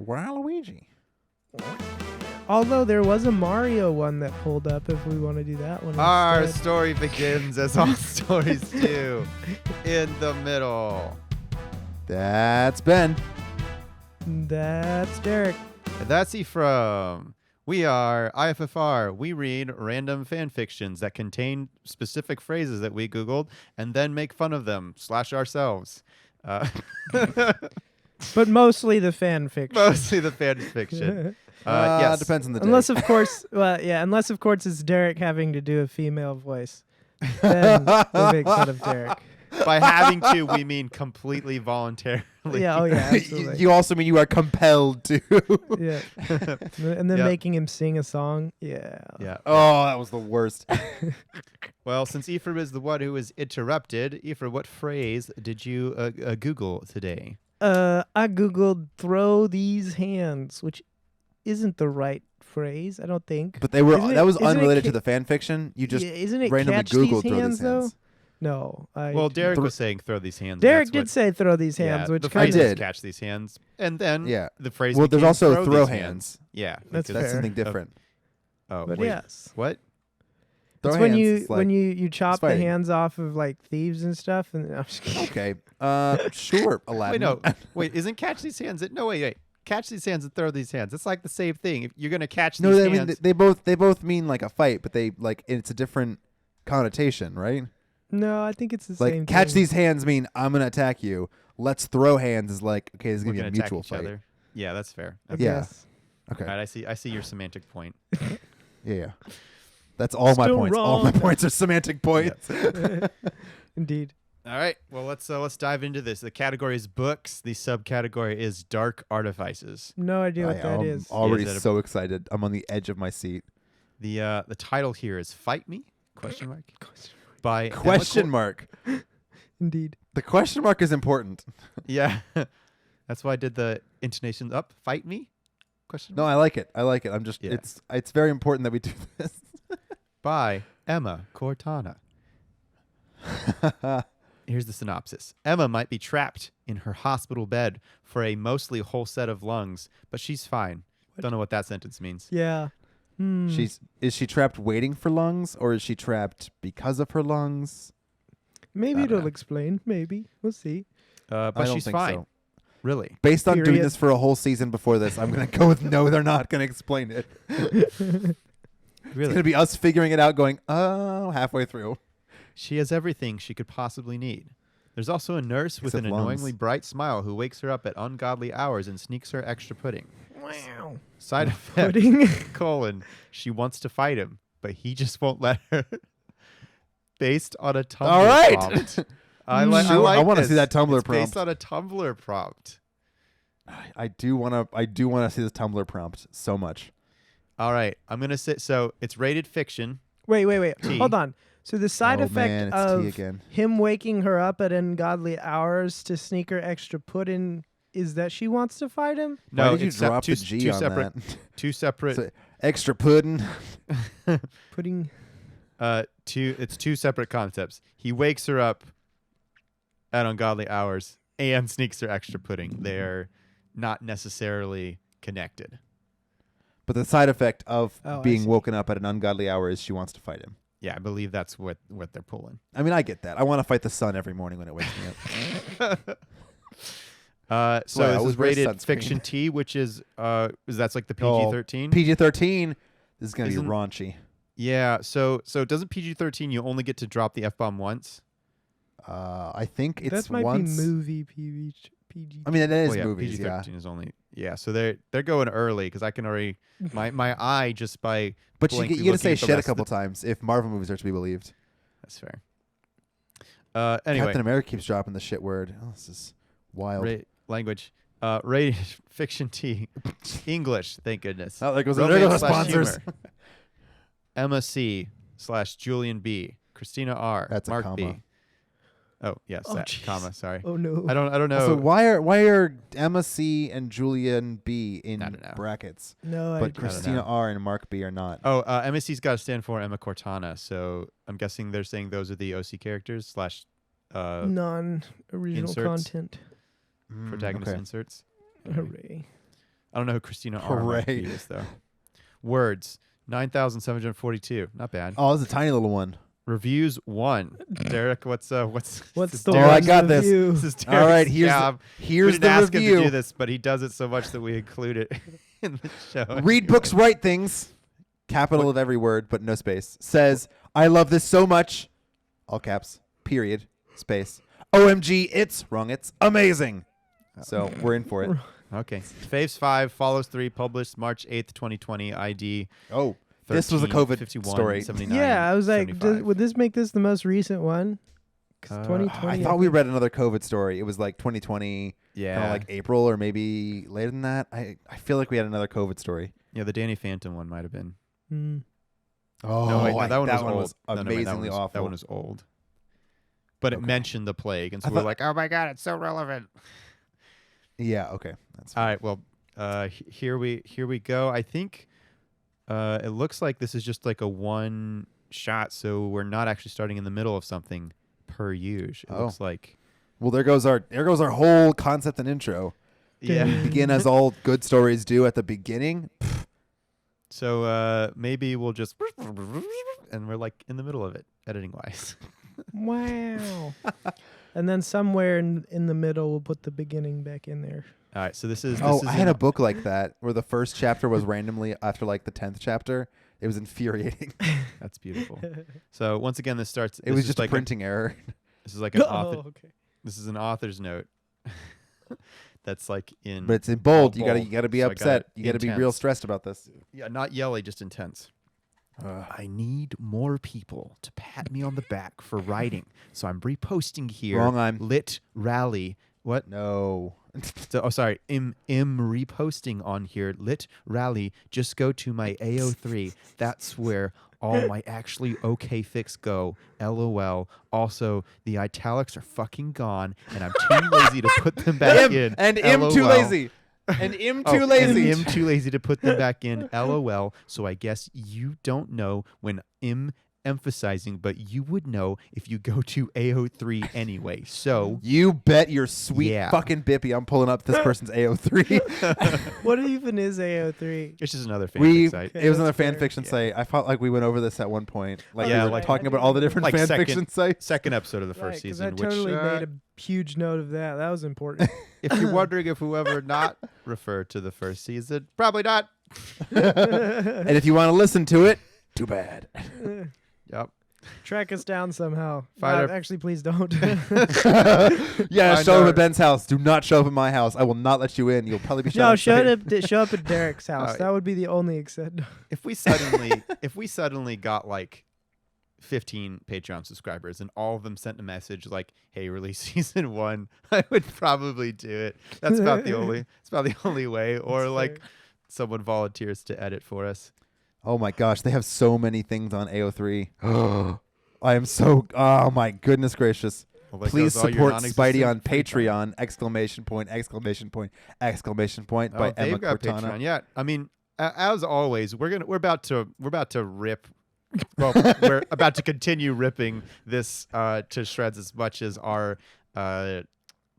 Waluigi. Although there was a Mario one that pulled up if we want to do that one Our instead. story begins as all stories do, in the middle. That's Ben. That's Derek. And that's Ephraim. We are IFFR. We read random fan fictions that contain specific phrases that we Googled and then make fun of them / ourselves. But mostly the fan fiction. Mostly the fan fiction. Yes. Depends on the day. Unless of course it's Derek having to do a female voice. Then we make fun of Derek. By having to, we mean completely voluntarily. Yeah, absolutely. You also mean you are compelled to. Yeah. And then Yep. making him sing a song. Yeah. Yeah. Oh, that was the worst. Well, since Ephraim is the one who is interrupted, Ephraim, what phrase did you Google today? I Googled throw these hands, which isn't the right phrase, I don't think. But they were Isn't it- that was isn't it unrelated ca- to the fan fiction. You just isn't it randomly catch Googled these throw hands, these hands. though? No. Well, Derek was saying throw these hands. and Derek that's did what- say throw these hands, yeah, which the kind phrase of is did. catch these hands. And then Yeah. the phrase Well, there's became also throw these hands. Yeah. That's because- That's fair. something different. Oh, But wait. yes. What? Throw It's when hands you is like, when you chop the fighting. hands off of like thieves and stuff. And I'm just kidding. Okay. Sure, Aladdin. Wait, no. Wait, isn't catch these hands? No, wait. Catch these hands and throw these hands. It's like the same thing. If you're going to catch No, these I mean hands. they both mean like a fight, but they like it's a different connotation, right? No, I think it's the Like same. catch thing. these hands mean I'm gonna attack you. Let's throw hands is like okay, this is we're gonna be a gonna attack mutual each fight. other. Yeah, that's fair. I Okay. Yeah. guess. Okay. All right, I see your semantic point. Yeah. That's all my Still points. All my wrong. points are semantic points. Indeed. All right. Well, let's dive into this. The category is books. The subcategory is dark artifices. No idea what I that am is. already Is that a- so excited. I'm on the edge of my seat. The title here is "Fight Me?" Question mark. By Question mark. Indeed. The question mark is important. Yeah, that's why I did the intonation up. Fight me? Question No, mark. I like it. I like it. I'm just Yeah. it's very important that we do this. By Emma Cortana. Here's the synopsis. Emma might be trapped in her hospital bed for a mostly whole set of lungs, but she's fine. What? Don't know what that sentence means. Yeah. Is she trapped waiting for lungs or is she trapped because of her lungs? Maybe I don't it'll know. explain. Maybe we'll see. I But don't she's think fine. so. Really. Based on doing Period. this for a whole season before this, I'm going to go with no, they're not going to explain it. It's Really. going to be us figuring it out going, oh, halfway through. She has everything she could possibly need. There's also a nurse with Except an annoyingly lungs. bright smile who wakes her up at ungodly hours and sneaks her extra pudding. Wow. Side effect, Pudding. she wants to fight him, but he just won't let her. Based on a Tumblr All right. prompt. I Sure, like I wanna this. see that Tumblr It's prompt. based on a Tumblr prompt. I do want to see this Tumblr prompt so much. All right, I'm going to say, so it's rated fiction. Wait. T. Hold on. So the side Oh, effect man, it's of T again. him waking her up at ungodly hours to sneak her extra pudding is that she wants to fight him? No, Why did you it's sep- drop two, the G two on separate, that? two separate, So, extra pudding. Pudding. it's two separate concepts. He wakes her up at ungodly hours and sneaks her extra pudding. They're not necessarily connected. But the side effect of Oh, I being see. woken up at an ungodly hour is she wants to fight him. Yeah, I believe that's what they're pulling. I mean, I get that. I want to fight the sun every morning when it wakes me up. So Well, I this was is wearing rated sunscreen. fiction T, which is that's like the PG-13. PG-13. This is going to be Isn't- raunchy. Yeah, so doesn't PG-13 you only get to drop the F-bomb once? I think it's That might once. be movie PG. I mean, it is Well, yeah, movies, yeah. PG-13 is only so they're going early because I can already my eye just by But you blankly got to looking say at the shit a rest of couple times if Marvel movies are to be believed. That's fair. Anyway, Captain America keeps dropping the shit word. Oh, this is wild. language. Rated fiction T, English. Thank goodness. Oh, there goes Romance the slash sponsors. humor. Emma C / Julian B, Christina R, That's a Mark comma. B. Oh yes, Oh, that jeez. comma. Sorry, Oh no. I don't know. So why are Emma C and Julian B in I don't know. brackets, No, I but don't Christina know. R and Mark B are not? Oh, MSC's got to stand for Emma Cortana. So I'm guessing they're saying those are the OC characters / non-original inserts. content. Mm, protagonist okay. inserts. Hooray. I don't know who Christina R. might be is, though. Words, 9,742. Not bad. Oh, this is a tiny little one. Reviews, 1. Derek, what's the I got this. review? This is Derek's All right, here's job. We here's didn't the ask him to review. do this, but he does it so much that we include it in the show. Read books, write things. Capital of every word, but no space. Says, I love this so much. All caps. Period. Space. OMG, it's amazing. So we're in for it. Okay. Faves 5, Follows 3, published March 8th, 2020, ID. Oh, this was a 13, COVID 51, story. 79, Yeah, I was like, 75. would this make this the most recent one? 'Cause 2020. I thought we read another COVID story. It was like 2020, Yeah. kind of like April or maybe later than that. I feel like we had another COVID story. Yeah, the Danny Phantom one might have been. Oh, No, wait, no, that one was old. was No, no, wait, amazingly awful. That one was old. But it Okay. mentioned the plague, and so I we're thought- like, oh my God, it's so relevant. Yeah, okay. That's All right, well, here we go. I think it looks like this is just like a one shot, so we're not actually starting in the middle of something per use. It Oh. looks like. Well, there goes our whole concept and intro. Yeah. Begin as all good stories do at the beginning. So maybe we'll just and we're like in the middle of it, editing wise. Wow. And then somewhere in the middle, we'll put the beginning back in there. All right, so this is. Oh, is I had a book like that where the first chapter was randomly after like the 10th chapter. It was infuriating. That's beautiful. So once again, this starts. It was just a printing error. This is like an Oh, author. okay. This is an author's note. That's like in. But it's in bold. all You gotta be so I got upset. it You gotta be real intense. stressed about this. Yeah, not yelly, just intense. I need more people to pat me on the back for writing, so I'm reposting here. Wrong, I'm- Lit Rally. What? No. So, sorry. Im reposting on here. Lit Rally. Just go to my AO3. That's where all my actually okay fix go. LOL. Also, the italics are fucking gone, and I'm too lazy to put them back in. And too LOL. lazy. And too And lazy. I'm too lazy to put them back in. LOL. So I guess you don't know when I'm emphasizing, but you would know if you go to AO3 anyway. So You bet your sweet Yeah. fucking bippy I'm pulling up this person's AO3. What even is AO3? it's just another fanfic site. It was another That's fair. fan fiction site. I felt like we went over this at one point. Like Yeah, we were like- talking about all the different like fan second- fiction sites. Second episode of the Right, first 'cause season, I totally which made a huge note of that. That was important. if you're wondering if whoever not refer to the first season, probably not. And if you want to listen to it, too bad. Yep. Track us down somehow. Find our- Actually, please don't. Yeah, Find show up our- at Ben's house. Do not show up at my house. I will not let you in. You'll probably be shot. No, on sight. show up at Derek's house. Alright. That would be the only exception. If we suddenly got like 15 Patreon subscribers and all of them sent a message like, "Hey, release season 1," I would probably do it. That's about the only way. Or That's like fair. someone volunteers to edit for us. Oh my gosh, they have so many things on AO3. I am so. Oh my goodness gracious! Well, there Please goes all your support non-existent Spidey on free time. Patreon! Exclamation point! Exclamation point! Exclamation point! Oh, By they've Emma got Cortana. Patreon. Yeah, I mean, as always, we're about to rip. Well, we're about to continue ripping this to shreds as much as our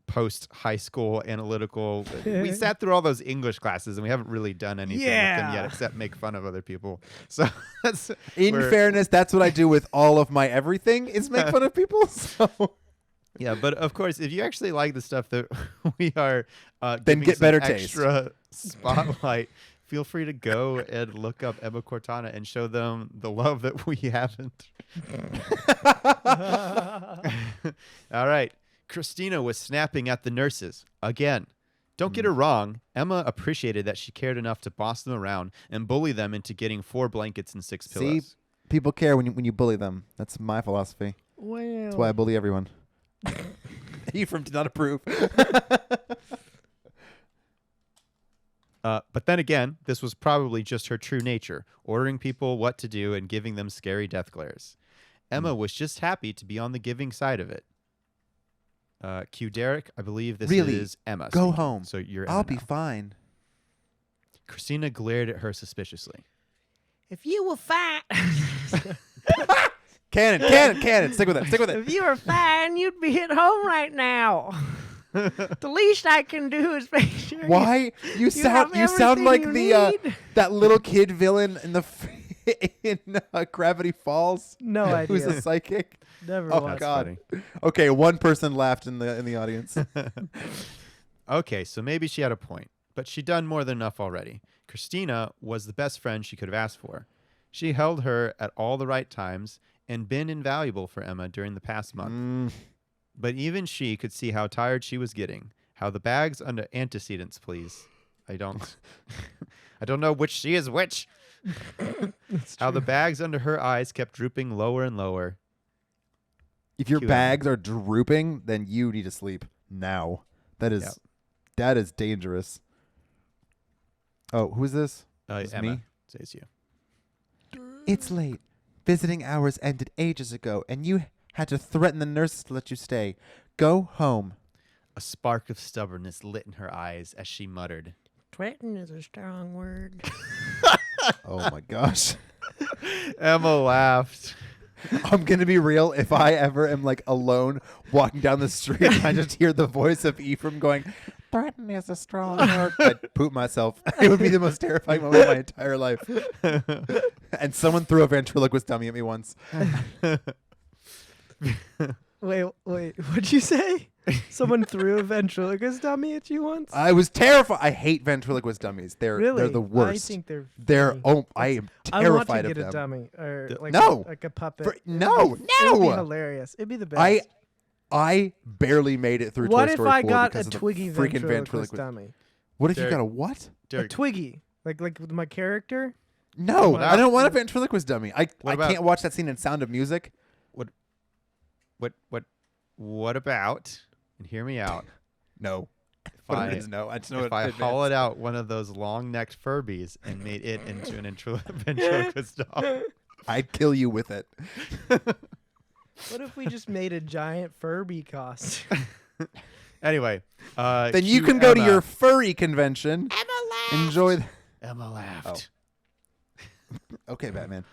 post high school analytical. We sat through all those English classes and we haven't really done anything with them Yeah. yet except make fun of other people. So that's In we're- fairness, that's what I do with all of my everything is make fun of people. So Yeah, but of course, if you actually like the stuff that we are Then giving get some better taste. extra spotlight, feel free to go and look up Emma Cortana and show them the love that we haven't. All right. Christina was snapping at the nurses again. Don't get her wrong. Emma appreciated that she cared enough to boss them around and bully them into getting 4 blankets and 6 See? pillows. people care when you bully them. That's my philosophy. Wow. That's why I bully everyone. Ephraim did not approve. But then again, this was probably just her true nature, ordering people what to do and giving them scary death glares. Emma was just happy to be on the giving side of it. Cue Derek, I believe this Really? is Emma. Go speaking. home. So you're I'll Emma be now. fine. Christina glared at her suspiciously. If you were fine, Cannon. Stick with it. if you were fine, you'd be at home right now. The least I can do is make sure. Why you sound like everything the you need. that little kid villain in the in Gravity Falls? No idea. Who's a psychic? Never Oh watched. God. funny. Okay, one person laughed in the audience. Okay, so maybe she had a point, but she'd done more than enough already. Christina was the best friend she could have asked for. She held her at all the right times and been invaluable for Emma during the past month. But even she could see how tired she was getting. How the bags under antecedents, please. I don't know which she is which. How the bags under her eyes kept drooping lower and lower. If your Cue bags are drooping, then you need to sleep now. That is Yep. that is dangerous. Oh, who's this? Is Emma, me? says you. It's late. Visiting hours ended ages ago, and you had to threaten the nurses to let you stay. Go home. A spark of stubbornness lit in her eyes as she muttered. Threaten is a strong word. Oh my gosh. Emma laughed. I'm going to be real. If I ever am like alone walking down the street and I just hear the voice of Ephraim going, threaten is a strong word, I'd poop myself. It would be the most terrifying moment of my entire life. And someone threw a ventriloquist dummy at me once. Wait, what'd you say? Someone threw a ventriloquist dummy at you once? I was terrified. I hate ventriloquist dummies. They're the worst. I think they're. They're funny. I am I want terrified to of get them. a dummy or like No. like a puppet. No, It'd be no. hilarious. It'd be the best. I barely made it through What Toy if Story I 4 got because a of the Twiggy freaking ventriloquist dummy? What if you Derek- got a what? A Derek, Twiggy, like with my character. No, What I don't about- want a ventriloquist dummy. I What about- can't watch that scene in Sound of Music. what about, and hear me out, No. if What I, it means, no. I just know if it I in advance. hollowed out one of those long-necked Furbies and made it into an ventriloquist doll. I'd kill you with it. What if we just made a giant Furby costume? Anyway. Then you cue can go to Emma. your furry convention. Emma laughed. Enjoy. Emma laughed. Okay, Batman.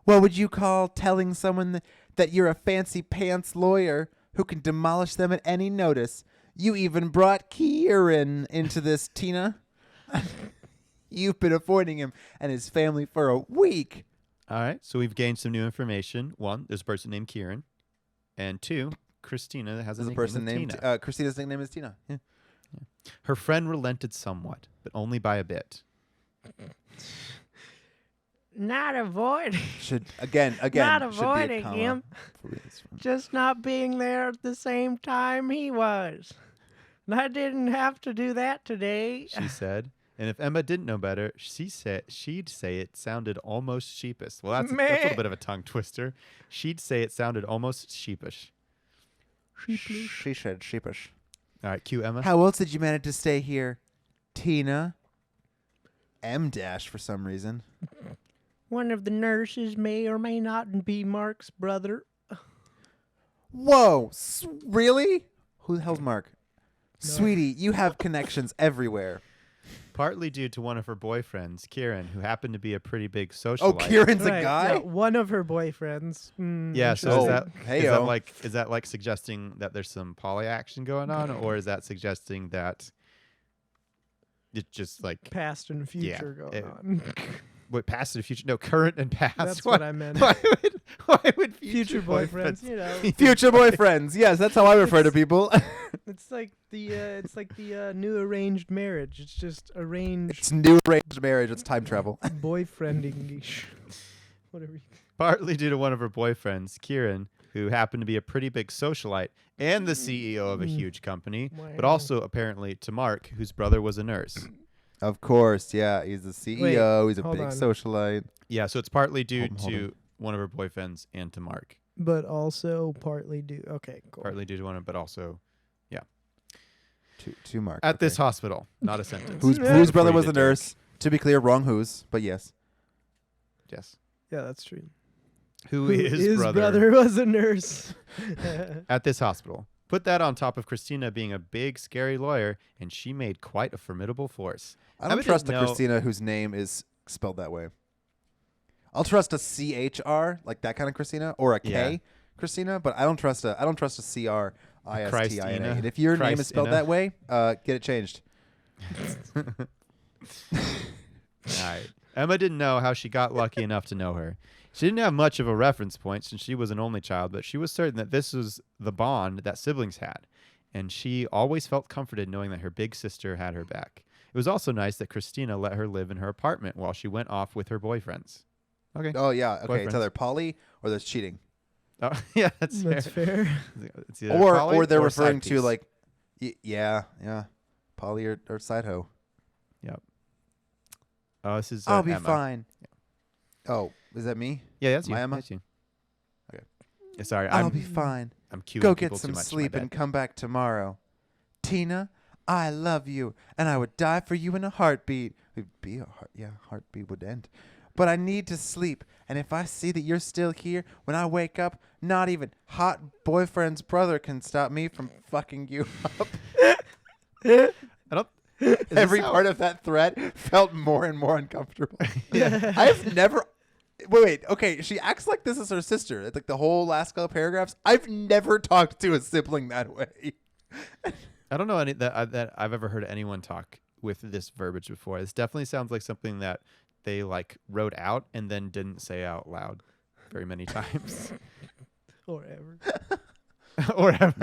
What would you call telling someone that you're a fancy pants lawyer who can demolish them at any notice? You even brought Kieran into this, Tina. You've been avoiding him and his family for a week. All right, so we've gained some new information. One, there's a person named Kieran. And two, Christina has a There's a nickname person of named Tina. Christina's nickname is Tina. Yeah. Her friend relented somewhat, but only by a bit. Not avoiding, Should again not should be a avoiding comma. him, just not being there at the same time he was. And I didn't have to do that today. She said. And if Emma didn't know better, she'd say it sounded almost sheepish. Well, that's a Meh. little bit of a tongue twister. She'd say it sounded almost sheepish. She said sheepish. All right, cue Emma. How else did you manage to stay here, Tina? M dash for some reason. One of the nurses may or may not be Mark's brother. Whoa, really? Who the hell's Mark? Sweetie, you have connections everywhere. Partly due to one of her boyfriends, Kieran, who happened to be a pretty big socialite. Oh, Kieran's Right, a guy? yeah, one of her boyfriends. Yeah, so Oh, is that hey-o. like suggesting that there's some poly action going on, or is that suggesting that it's just like Past and future Yeah, going it- on. what past and future? No, current and past. That's what I meant. Why would Future boyfriends, you know. Future boyfriends. Yes, that's how I refer to people. It's like the new arranged marriage. It's just arranged It's new arranged marriage. It's time travel. boyfriending. Whatever. Partly due to one of her boyfriends, Kieran, who happened to be a pretty big socialite and the CEO of a huge company, but Wow. also apparently to Mark, whose brother was a nurse. Of course, yeah. He's the CEO. He's a hold big on. socialite. Yeah, so it's partly due Hold to on. one of her boyfriends and to Mark. But also partly due. Okay, cool. Partly due to one, but also To Mark. at okay. this hospital. Not a sentence. Whose Yeah. brother Before was you a did, Derek. nurse? To be clear, wrong whose, but yes. Yes. Yeah, that's true. Who is His brother was a nurse. at this hospital. Put that on top of Christina being a big, scary lawyer, and she made quite a formidable force. I don't Emma trust didn't a know- Christina whose name is spelled that way. I'll trust a CHR, like that kind of Christina, or a K Yeah. Christina, but I don't trust a CR. ISTINA. Christina. And if your name is spelled Christina. that way, get it changed. All right. Emma didn't know how she got lucky enough to know her. She didn't have much of a reference point since she was an only child, but she was certain that this was the bond that siblings had, and she always felt comforted knowing that her big sister had her back. It was also nice that Christina let her live in her apartment while she went off with her boyfriends. Okay. Oh, yeah. Okay. It's Boyfriends. either poly or there's cheating. Oh, yeah, that's That's fair. It's either Or poly they're or referring side to piece. like, yeah. Poly or side hoe. Yep. Oh, this is I'll be Emma. fine. Oh, is that me? Yeah, that's you. My Emma? That's you. Okay. Yeah, sorry, I'll I'm be fine. queuing Go people get some too much. sleep My and bad. come back tomorrow. Tina, I love you, and I would die for you in a heartbeat. It'd be a heartbeat would end. But I need to sleep, and if I see that you're still here when I wake up, not even hot boyfriend's brother can stop me from fucking you up. I don't. Every part of that threat felt more and more uncomfortable. I've never. Wait. Okay, she acts like this is her sister. It's like the whole last couple paragraphs. I've never talked to a sibling that way. I don't know any that I've ever heard anyone talk with this verbiage before. This definitely sounds like something that they like wrote out and then didn't say out loud very many times. Or ever. Or ever.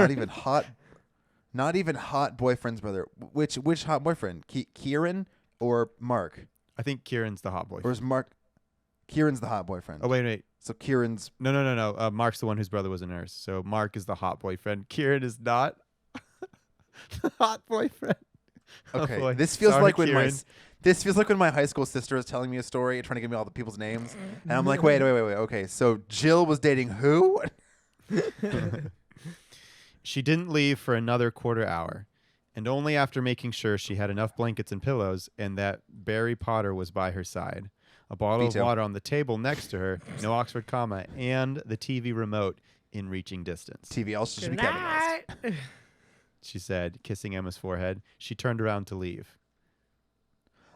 Not even hot boyfriend's brother. Which hot boyfriend? Kieran or Mark? I think Kieran's the hot Or boyfriend. is Mark? Kieran's the hot boyfriend. Oh wait. So Kieran's. No. Mark's the one whose brother was a nurse. So Mark is the hot boyfriend. Kieran is not the hot boyfriend. Okay. Oh boy. This feels Sorry, like when Kieran. This feels like when my high school sister is telling me a story, trying to give me all the people's names, and I'm like, wait. Okay, so Jill was dating who? She didn't leave for another quarter hour, and only after making sure she had enough blankets and pillows and that Barry Potter was by her side. A bottle of Veto. water on the table next to her, no Oxford comma, and the TV remote in reaching distance. TV also should Good be capitalized. night. She said, kissing Emma's forehead. She turned around to leave.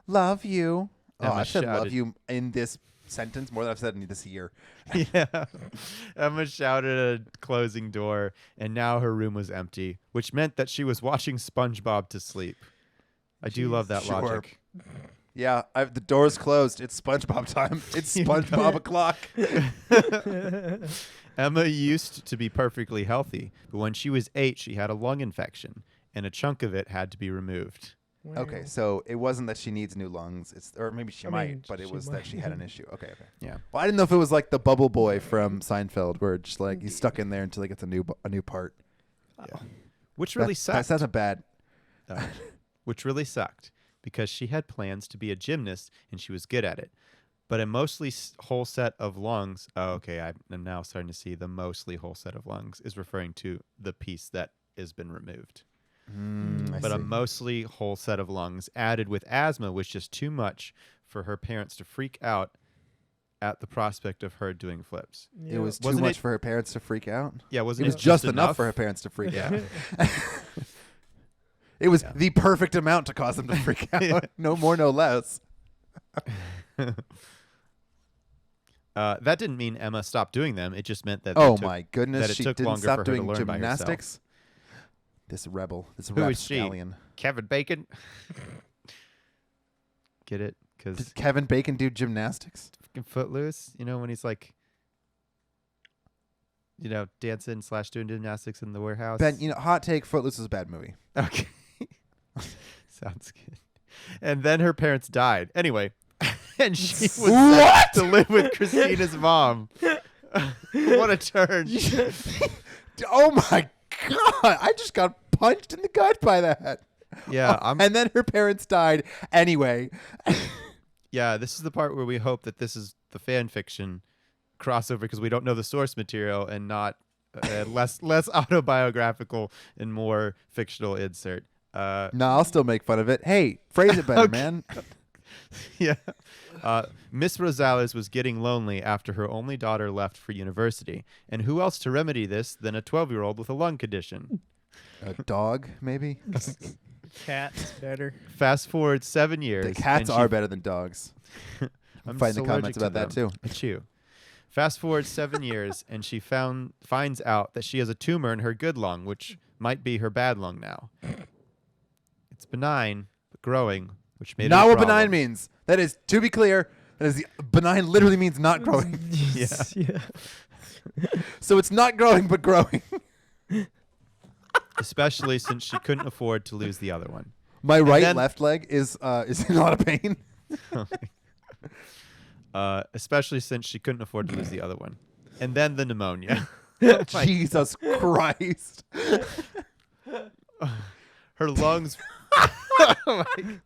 Love you. Oh, Emma I said love shouted. you in this sentence more than I've said in this year. Yeah. Emma shouted at a closing door, and now her room was empty, which meant that she was watching SpongeBob to sleep. I do love that Sure. logic. Yeah, the door's closed. It's SpongeBob time. It's SpongeBob o'clock. Emma used to be perfectly healthy, but when she was 8, she had a lung infection, and a chunk of it had to be removed. Okay, Wow. so it wasn't that she needs new lungs. Or maybe she I might, mean, but it she was that she might. had an issue. Okay. Yeah. Well, I didn't know if it was like the Bubble Boy from Seinfeld, where it's just like he's stuck in there until he gets a new part. Which really That sucked. sounds bad. Which really sucked, because she had plans to be a gymnast, and she was good at it. But a mostly whole set of lungs. Oh, okay. I'm now starting to see the mostly whole set of lungs is referring to the piece that has been removed. I But a see. mostly whole set of lungs added with asthma was just too much for her parents to freak out at the prospect of her doing flips. It was too Wasn't much it- for her parents to freak out. Yeah, It wasn't was it just enough for her parents to freak Yeah. out. It was Yeah. the perfect amount to cause them to freak out. Yeah. No more, no less. That didn't mean Emma stopped doing them. It just meant that. Oh they took- my goodness, that it she took didn't longer stop for her to doing learn by herself. gymnastics. This rebel, this Who is she? rapscallion. Kevin Bacon. Get it? Because Did Kevin Bacon do gymnastics? Footloose. You know when he's like, dancing / doing gymnastics in the warehouse. Ben, hot take, Footloose is a bad movie. Okay. Sounds good. And then her parents died. Anyway, and she was What? sent to live with Christina's mom. What a turn. Oh my god! I just got punched in the gut by that. Yeah, and then her parents died anyway. Yeah, this is the part where we hope that this is the fan fiction crossover because we don't know the source material and not less autobiographical and more fictional insert. No, I'll still make fun of it. Hey, phrase it better, Okay. man. Yeah. Miss Rosales was getting lonely after her only daughter left for university. And who else to remedy this than a 12-year-old with a lung condition? A dog, maybe? Cat's better. Fast forward 7 years. The cats and she- are better than dogs. I'm Find the just comments allergic to about that them. too. Achoo. Fast forward 7 years, and she finds out that she has a tumor in her good lung, which might be her bad lung now. It's benign, but growing, which made Not it a what problem. benign means. That is, to be clear, benign literally means not growing. Yeah. So it's not growing, but growing. Especially since she couldn't afford to lose the other one. My right then- left leg is in a lot of pain. Especially since she couldn't afford to lose the other one. And then the pneumonia. Jesus Christ. Her lungs. Oh my God.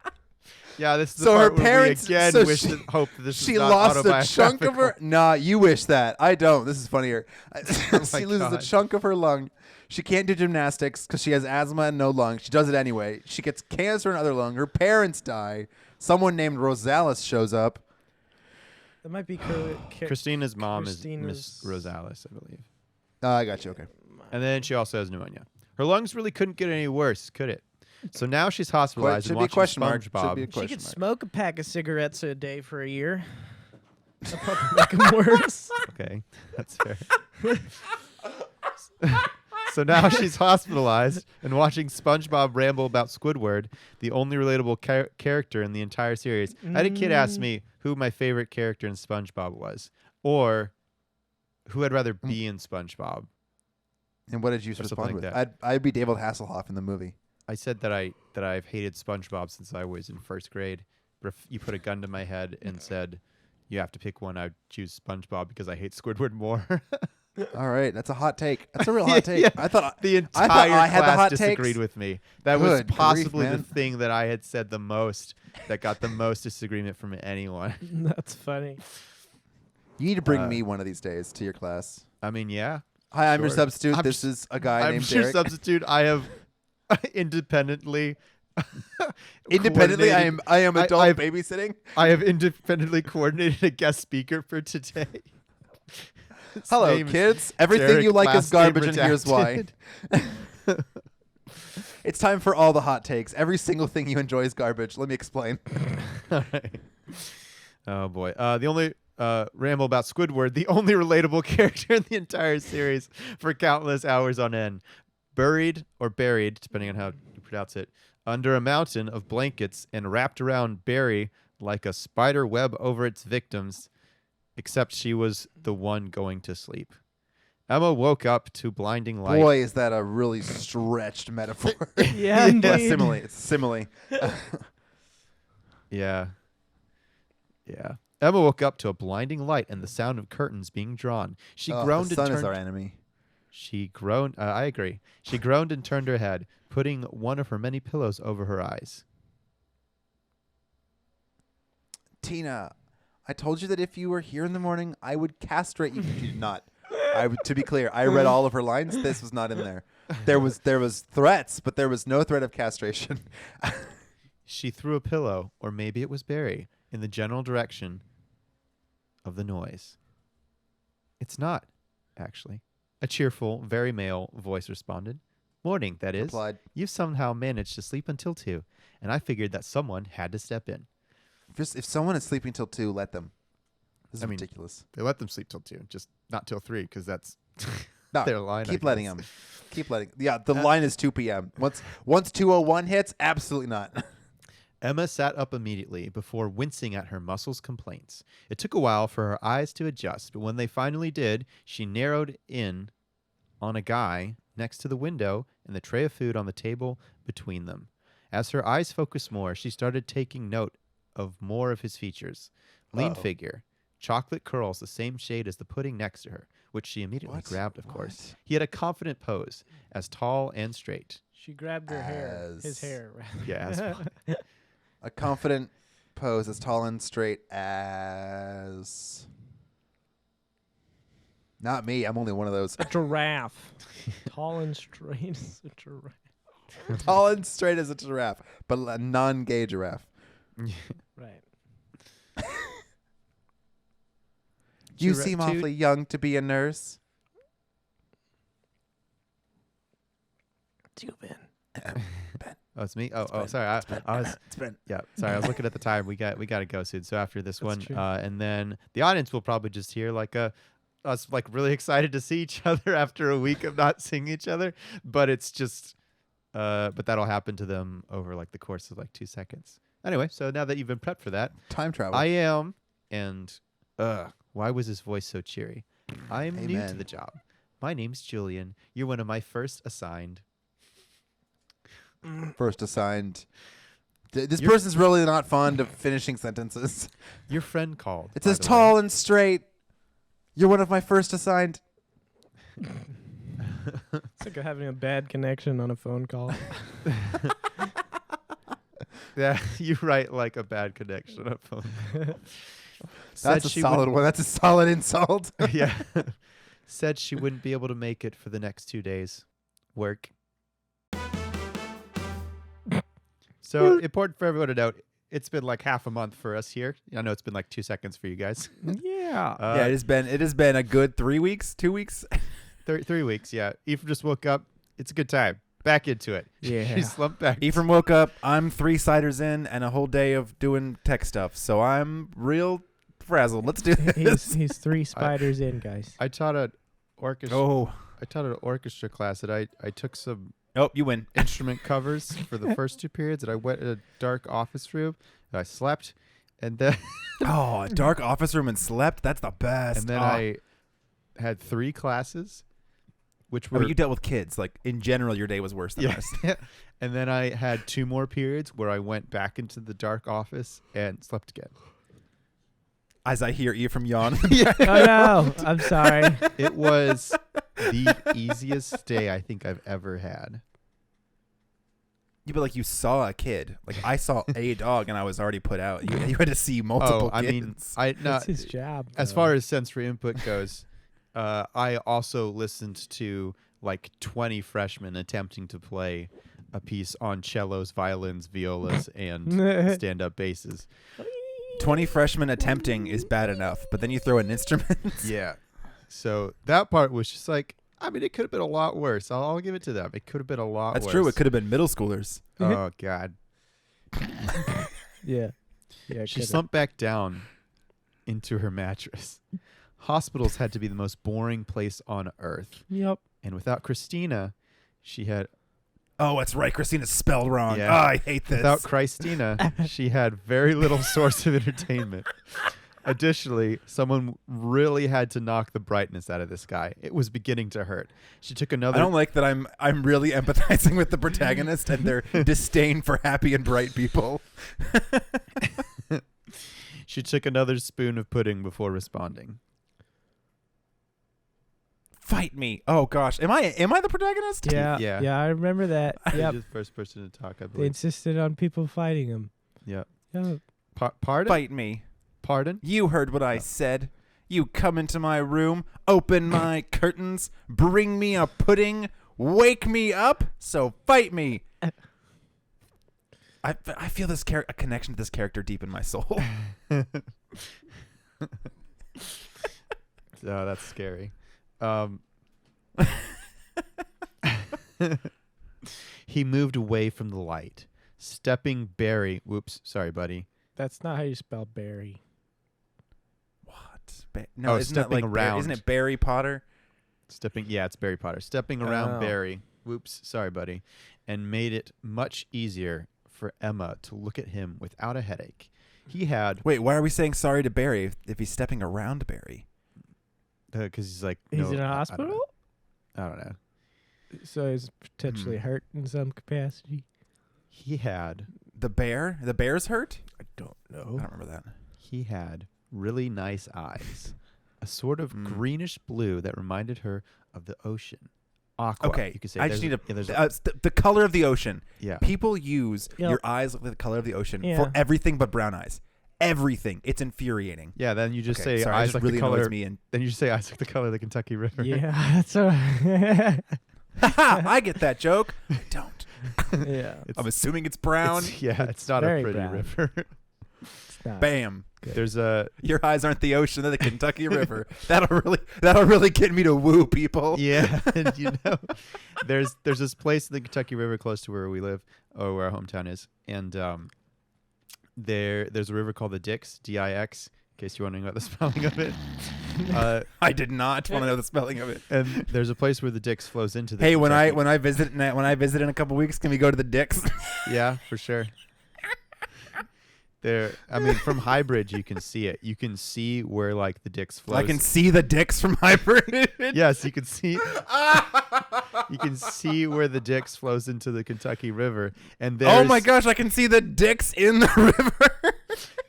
Yeah, this is the So her part where parents- we again so wish she- that hope that this She is not lost a chunk of her. autobiographical. Nah, you wish that. I don't. This is funnier. Oh She my loses a God. chunk of her lung. She can't do gymnastics because she has asthma and no lung. She does it anyway. She gets cancer in other lung. Her parents die. Someone named Rosales shows up. That might be Christina's mom is Christina's- Miss Rosales, I believe. I got you. Okay. And then she also has pneumonia. Her lungs really couldn't get any worse, could it? So now she's hospitalized Should and be a watching question mark. Should SpongeBob. be a She question could mark. smoke a pack of cigarettes a day for a year. That'd probably make them worse. Okay, that's fair. So now she's hospitalized and watching SpongeBob ramble about Squidward, the only relatable character in the entire series. I had a kid ask me who my favorite character in SpongeBob was, or who I'd rather be in SpongeBob. And what did you something respond like with? that. I'd be David Hasselhoff in the movie. I said that I've hated SpongeBob since I was in first grade. But if you put a gun to my head and said you have to pick one, I'd choose SpongeBob because I hate Squidward more. All right, that's a hot take. That's a real hot take. Yeah. I thought The entire I thought I had the class hot disagreed takes. with me. That was Good grief, possibly the man. thing that I had said the most that got the most disagreement from anyone. That's funny. you need to bring Uh, me one of these days to your class. I mean, yeah. Hi, I'm your sure. substitute. I'm This is a guy I'm named sure Derek. substitute. I have independently. Independently, coordinated- I am adult I've- babysitting. I have independently coordinated a guest speaker for today. His Hello, name is kids. Everything Derek, you like is last name garbage, and here's why. redacted. It's time for all the hot takes. Every single thing you enjoy is garbage. Let me explain. All right. Oh boy. The only ramble about Squidward, the only relatable character in the entire series for countless hours on end. Buried or buried, depending on how you pronounce it, under a mountain of blankets and wrapped around Barry like a spider web over its victims, except she was the one going to sleep. Emma woke up to blinding light. Boy, is that a really stretched metaphor. Yeah, Well, indeed. simile. It's a simile. Yeah. Yeah. Emma woke up to a blinding light and the sound of curtains being drawn. She Oh, groaned the sun and is turned. our enemy. She groaned. I agree. She groaned and turned her head, putting one of her many pillows over her eyes. Tina, I told you that if you were here in the morning, I would castrate you. You did not. To be clear, I read all of her lines. This was not in there. There was threats, but there was no threat of castration. She threw a pillow, or maybe it was Barry, in the general direction of the noise. It's not, actually. A cheerful, very male voice responded. Morning, that is. Replied. You somehow managed to sleep until 2, and I figured that someone had to step in. If someone is sleeping till 2, let them. This is I mean, ridiculous. They let them sleep till 2, just not till 3, because that's No, their line. keep I letting guess. them. Keep letting. Yeah, the line is 2 p.m. Once 2:01 hits, absolutely not. Emma sat up immediately before wincing at her muscles' complaints. It took a while for her eyes to adjust, but when they finally did, she narrowed in on a guy next to the window and the tray of food on the table between them. As her eyes focused more, she started taking note of more of his features. Lean Uh-oh. figure, chocolate curls the same shade as the pudding next to her, which she immediately What? grabbed, of course. What? He had a confident pose, as tall and straight. She grabbed her hair. His As- hair, rather. Yeah, A confident pose as tall and straight as. Not me. I'm only one of those. A giraffe. Tall and straight as a giraffe. Tall and straight as a giraffe, but a non-gay giraffe. Right. You Giraffe seem toot. awfully young to be a nurse. Tubin. Oh, it's me. Oh, Ben. sorry. I was. It's been. Yeah, sorry. I was looking at the time. We got to go soon. So after this That's one, true. and then the audience will probably just hear like a us like really excited to see each other after a week of not seeing each other, but it's just but that'll happen to them over like the course of like 2 seconds. Anyway, so now that you've been prepped for that, Time travel. I am, and why was his voice so cheery? I am new to Amen. the job. My name's Julian. You're one of my first assigned. First assigned. This person's really not fond of finishing sentences. Your friend called. It's by as the way. tall and straight. You're one of my first assigned. It's like having a bad connection on a phone call. Yeah, you write like a bad connection on a phone. That's a solid one. That's a solid insult. Yeah. Said she wouldn't be able to make it for the next 2 days. Work. So important for everyone to note, it's been like half a month for us here. I know it's been like 2 seconds for you guys. Yeah. Yeah, it has been a good 3 weeks, 2 weeks. 3 weeks, yeah. Ephraim just woke up. It's a good time. Back into it. Yeah. She slumped back. Ephraim woke up. I'm 3 ciders in and a whole day of doing tech stuff. So I'm real frazzled. Let's do this. He's 3 spiders in, guys. I taught an orchestra. Oh. I taught an orchestra class that I took some Oh, you win. instrument covers for the first 2 periods, and I went in a dark office room. And I slept, and then Oh, a dark office room and slept? That's the best. and then I had 3 classes, which were you dealt with kids. Like, in general, your day was worse than yeah. ours. And then I had 2 more periods where I went back into the dark office and slept again. As I hear Ephraim yawn. Oh, no. I'm sorry. It was the easiest day I think I've ever had. You but like you saw a kid. Like I saw a dog and I was already put out. You had to see multiple I kids. mean, I no. That's his job. As though. far as sensory input goes, I also listened to like 20 freshmen attempting to play a piece on cellos, violins, violas, and stand-up basses. 20 freshmen attempting is bad enough, but then you throw an instrument. Yeah. So that part was just like, I mean, it could have been a lot worse. I'll give it to them. It could have been a lot worse. That's true. It could have been middle schoolers. Oh, God. Yeah. She could've. slumped back down into her mattress. Hospitals had to be the most boring place on earth. Yep. And without Christina, she had... Oh, that's right. Christina's spelled wrong. Yeah. Oh, I hate this. Without Christina, she had very little source of entertainment. Additionally, someone really had to knock the brightness out of this guy. It was beginning to hurt. She took another... I don't like that I'm really empathizing with the protagonist and their disdain for happy and bright people. She took another spoon of pudding before responding. Fight me. Oh gosh. Am I the protagonist? Yeah. Yeah. Yeah, I remember that. You're Yep. the first person to talk, I They believe. insisted on people fighting him. Yeah. Yep. Pardon? Fight me. Pardon? You heard what I said. You come into my room, open my curtains, bring me a pudding, wake me up, so fight me. I feel this a connection to this character deep in my soul. Oh, that's scary. He moved away from the light, stepping Barry. Whoops, sorry, buddy. That's not how you spell Barry. What? No, isn't that stepping like around. Isn't it Barry Potter? Yeah, it's Barry Potter. Stepping around Oh. Barry. Whoops, sorry, buddy. And made it much easier for Emma to look at him without a headache. He had, Wait, why are we saying sorry to Barry if he's stepping around Barry? because he's like, He's no, in a I don't hospital? know. I don't know. So he's potentially hurt in some capacity. He had The bear? The bear's hurt? I don't I know. don't remember that. He had really nice eyes, a sort of greenish blue that reminded her of the ocean. Aqua. Okay, you could say. I just there's need there's the color of the ocean. yeah. People use Yep. your eyes look like the color of the ocean Yeah. for everything but brown eyes. Everything. It's infuriating. Yeah. Then you just Okay, say sorry, it eyes just like really the color. annoys me. And Then you just say eyes like the color of the Kentucky River. Yeah, that's what. I get that joke. I don't. Yeah. It's, I'm assuming it's brown. it's not a very pretty brown. river. It's not. Bam. There's a Your eyes aren't the ocean, they're the Kentucky River. That'll really get me to woo people. yeah. And you know, there's this place in the Kentucky River close to where we live, or where our hometown is, and there's a river called the Dix, Dix, case you want to know the spelling of it. I did not want to know the spelling of it. And there's a place where the Dix flows into the Hey, when Kentucky. I visit in a couple weeks, can we go to the Dicks? Yeah, for sure. There, I mean, from Highbridge, you can see it. You can see where like the Dix flows. I can see the Dicks from Hybrid. Yes, you can see. You can see where the Dix flows into the Kentucky River, and there's, Oh my gosh, I can see the Dicks in the river.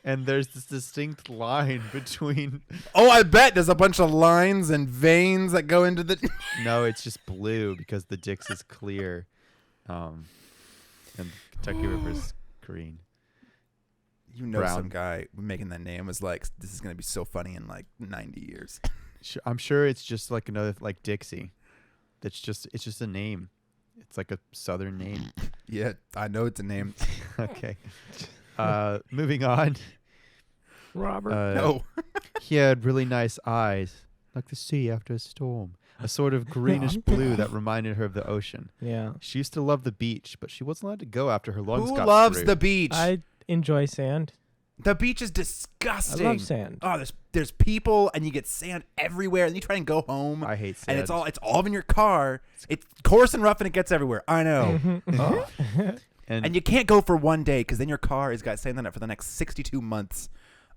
and there's this distinct line between. Oh, I bet there's a bunch of lines and veins that go into the. No, it's just blue because the Dix is clear, and the Kentucky River's green. You know, Brown. some guy making that name was like, "This is gonna be so funny in like 90 years." I'm sure it's just like another like Dixie. It's just a name. It's like a Southern name. Yeah, I know it's a name. Okay. Moving on. Robert. No. He had really nice eyes, like the sea after a storm. A sort of greenish blue that reminded her of the ocean. Yeah. She used to love the beach, but she wasn't allowed to go after her lungs Who got loves screwed. the beach? I enjoy sand. The beach is I disgusting. love sand. Oh, there's people and you get sand everywhere, and you try and go home. I hate sand. And it's all in your car. It's coarse and rough, and it gets everywhere. I know. Mm-hmm. And you can't go for one day because then your car has got sand on it for the next 62 months.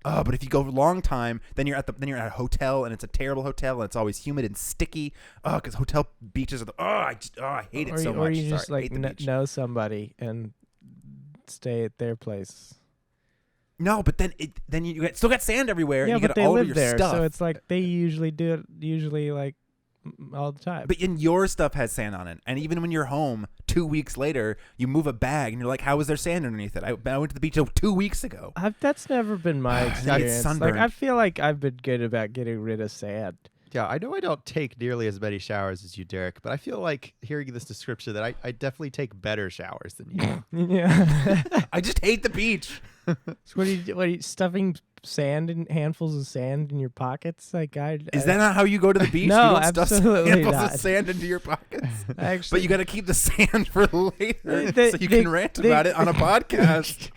But if you go for a long time, then you're at a hotel, and it's a terrible hotel, and it's always humid and sticky. Because hotel beaches are I hate it so much. Or you just Sorry, I like hate the beach. know somebody and stay at their place. No, but then you still got sand everywhere, Yeah, and you but get they all of live your there, stuff. so it's like they usually do it like all the time. But in your stuff has sand on it, and even when you're home 2 weeks later, you move a bag, and you're like, "How was there sand underneath it?" I went to the beach 2 weeks ago. That's never been my I get experience. Like sunburned. I feel like I've been good about getting rid of sand. Yeah, I know I don't take nearly as many showers as you, Derek, but I feel like hearing this description that I definitely take better showers than you. Yeah. I just hate the beach. So what are you stuffing sand in handfuls of sand in your pockets? Like Is that not how you go to the beach? No, you don't stuff absolutely handfuls not. of sand into your pockets. actually? But you got to keep the sand for later, so you they- can rant they- about it on a podcast.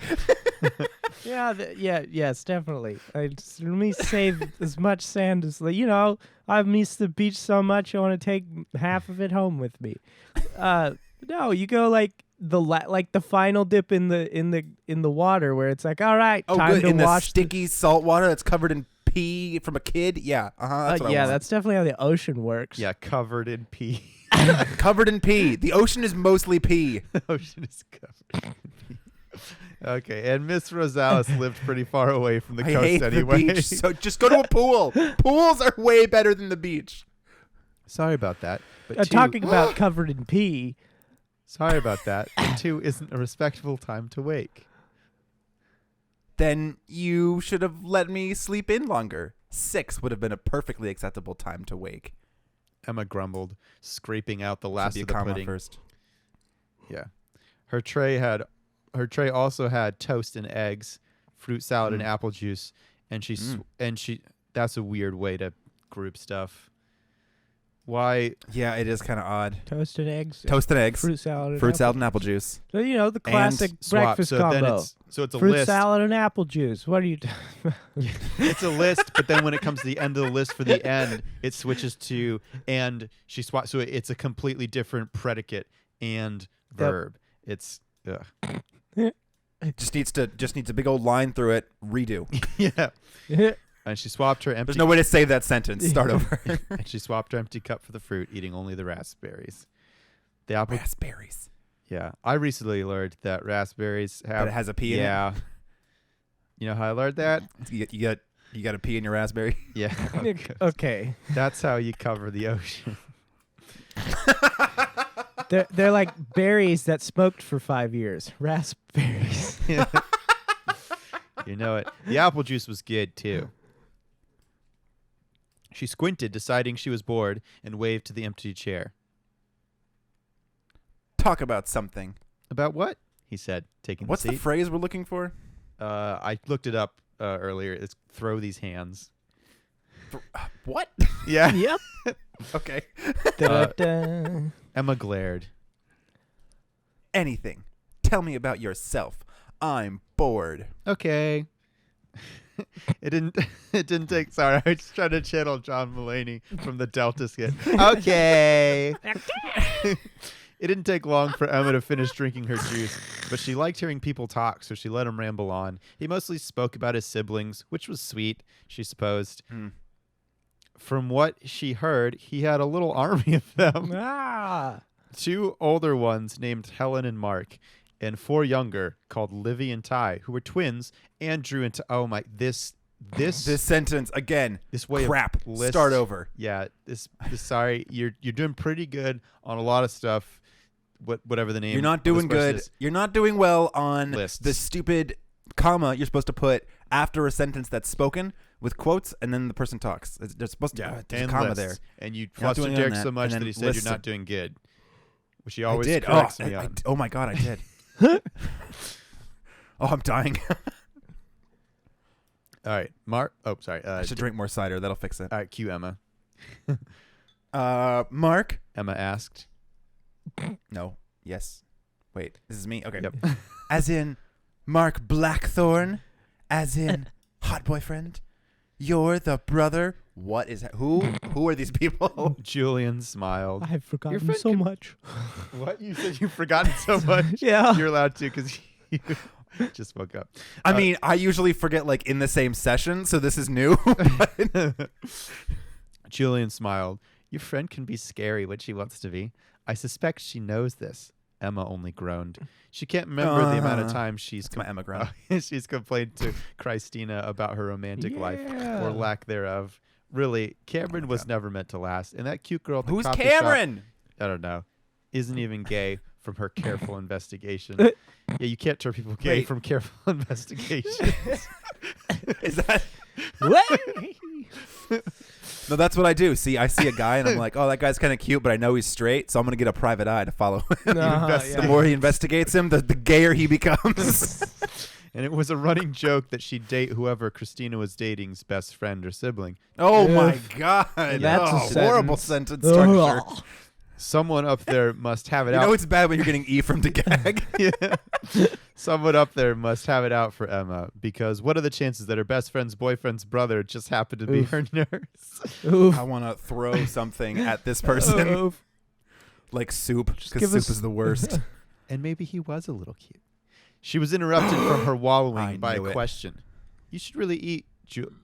Yes, definitely. Let me save as much sand as I've missed the beach so much. I want to take half of it home with me. No, you go like the final dip in the water where it's like, all right, Oh, time good. to In the wash sticky salt water that's covered in pee from a kid. Yeah, that's what I want. that's definitely how the ocean works. Yeah, covered in pee. Covered in pee. The ocean is mostly pee. The ocean is covered in pee. Okay, and Miss Rosales lived pretty far away from the I coast hate anyway. the beach. So just go to a pool. Pools are way better than the beach. Sorry about that. But Talking about covered in pee. Sorry about that. But 2 isn't a respectable time to wake. Then you should have let me sleep in longer. 6 would have been a perfectly acceptable time to wake. Emma grumbled, scraping out the Should last be a of the comma pudding. first. Yeah. Her tray also had toast and eggs, fruit salad and apple juice, and she that's a weird way to group stuff. Why? Yeah, it is kind of odd. Toasted eggs. Toasted eggs, Fruit salad. fruit salad, and apple juice. So, the classic Swap. breakfast So then combo. it's a Fruit list. salad and apple juice. What are you It's a list, but then when it comes to the end of the list for the end, it switches to and she swaps. So it's a completely different predicate and verb. It's Just needs a big old line through it. Redo. yeah. And she swapped her empty. There's no way to save that sentence. Start over. And she swapped her empty cup for the fruit, eating only the raspberries. The apple. Raspberries. Yeah, I recently learned that raspberries have. But it has a pea in it? Yeah. You know how I learned that? You got a pea in your raspberry. Yeah. Okay. That's how you cover the ocean. They're like berries that smoked for 5 years. Raspberries. You know it. The apple juice was good too. She squinted, deciding she was bored, and waved to the empty chair. Talk about something. About what? He said, taking What's the the seat. phrase we're looking for? I looked it up earlier. It's throw these hands. What? Yeah. Yep. Okay. Da-da-da. Emma glared. Anything. Tell me about yourself. I'm bored. Okay. It didn't. It didn't take. Sorry, I was trying to channel John Mulaney from the Delta skit. Okay. It didn't take long for Emma to finish drinking her juice, but she liked hearing people talk, so she let him ramble on. He mostly spoke about his siblings, which was sweet, she supposed. From what she heard, he had a little army of them. Ah. 2 older ones named Helen and Mark, and 4 younger called Livy and Ty, who were twins and drew into this sentence again. this way Crap. of list. Start over. Yeah, this sorry, you're doing pretty good on a lot of stuff. Whatever the name. You're not of this doing person good. is. You're not doing well on Lists. the stupid comma you're supposed to put after a sentence that's spoken with quotes, and then the person talks. There's supposed to there's a and comma lists. there. And you You're not flustered doing it on Derek that, so much and that then he said lists you're not it. doing good, which he I always did. corrects me on. Oh my god, I did. Oh, I'm dying. All right, Mark. Oh, sorry. I should drink more cider. That'll fix it. All right, cue Emma. Mark. Emma asked. No. Yes. Wait. This is me. Okay. Yep. As in Mark Blackthorne. As in hot boyfriend. You're the brother. What is that? Who are these people? Julian smiled. I've forgotten friend so can- much. What? You said you've forgotten so much? Yeah. You're allowed to because you just woke up. I mean, I usually forget like in the same session, so this is new. But Julian smiled. Your friend can be scary when she wants to be. I suspect she knows this. Emma only groaned. She can't remember the amount of time she's That's my Emma groan. she's complained to Christina about her romantic life Yeah. or lack thereof. Really, Cameron was never meant to last, and that cute girl at the Who's coffee Cameron? shop, I don't know, isn't even gay from her careful investigation. Yeah, you can't turn people gay Wait. from careful investigation. Is that? What? No, that's what I do. See, I see a guy and I'm like, oh, that guy's kind of cute, but I know he's straight, so I'm gonna get a private eye to follow him. invest- The more he investigates him, the gayer he becomes. And it was a running joke that she'd date whoever Christina was dating's best friend or sibling. Oh my Oof. god, That's a horrible sentence. sentence structure. Ugh. Someone up there must have it You out. know it's bad when you're getting E from the gag. Yeah. Someone up there must have it out for Emma, because what are the chances that her best friend's boyfriend's brother just happened to be Oof. her nurse? Oof. I want to throw something at this person, Oof. like soup, Just because give soup us- is the worst. And maybe he was a little cute. She was interrupted from her wallowing I by a knew it. question. You should really eat.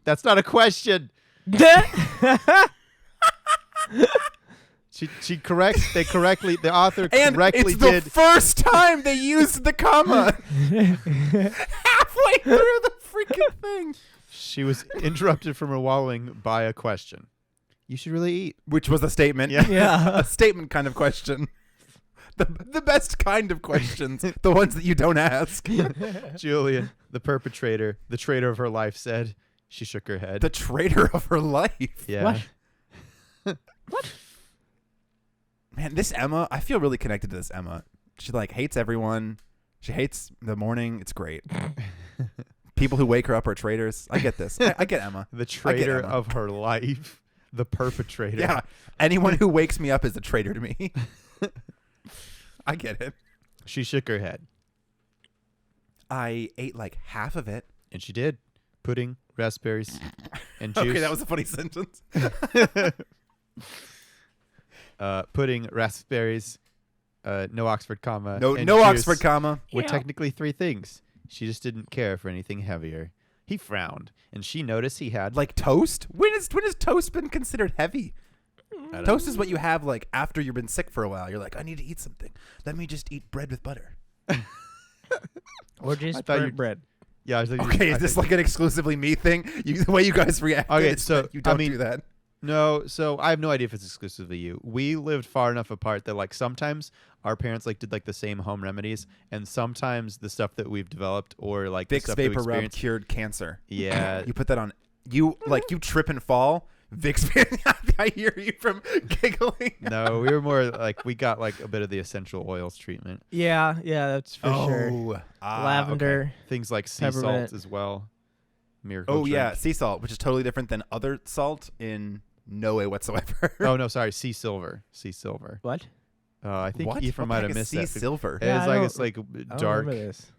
That's not a question. She corrects. They correctly. The author And correctly it's the did. first time they used the comma halfway through the freaking thing, She was interrupted from her wallowing by a question. You should really eat. which was a statement. Yeah. Yeah. A statement kind of question. The best kind of questions, the ones that you don't ask. Julian, the perpetrator, the traitor of her life, said. She shook her head. The traitor of her life. Yeah. What? Man, this Emma, I feel really connected to this Emma. She like hates everyone. She hates the morning. It's great. People who wake her up are traitors. I get this. I get Emma. The traitor Emma. of her life. The perpetrator. Yeah. Anyone who wakes me up is a traitor to me. I get it. She shook her head. I ate like half of it. And she did. Pudding, raspberries, and juice. Okay, that was a funny sentence. Pudding, raspberries, no Oxford comma. No, and no juice Oxford comma. were Yeah. technically 3 things. She just didn't care for anything heavier. He frowned, and she noticed he had Like toast? When has toast been considered heavy? I don't Toast is what you have like after you've been sick for a while. You're like, I need to eat something. Let me just eat bread with butter. Or just thought you- burnt bread. Yeah. I was like, Okay, I is this think- like an exclusively me thing? The way you guys react. Okay, so, you I don't mean- do that. No, so I have no idea if it's exclusively you. We lived far enough apart that like sometimes our parents like did like the same home remedies, and sometimes the stuff that we've developed or like the Vicks stuff that we Vapor Rub experienced. cured cancer. Yeah. You put that on. You like you trip and fall. Vicks. I hear you from giggling. No, we were more like we got like a bit of the essential oils treatment. Yeah, that's for sure. Lavender. Okay. Things like sea Peppermint. salt as well. Miracle Oh drink. yeah, sea salt, which is totally different than other salt in no way whatsoever. Oh no, sorry, sea silver. Sea silver. What? I think what? Ephraim What might the have heck is missed sea that. silver. It Yeah, was I like don't- it's like I don't dark. remember this.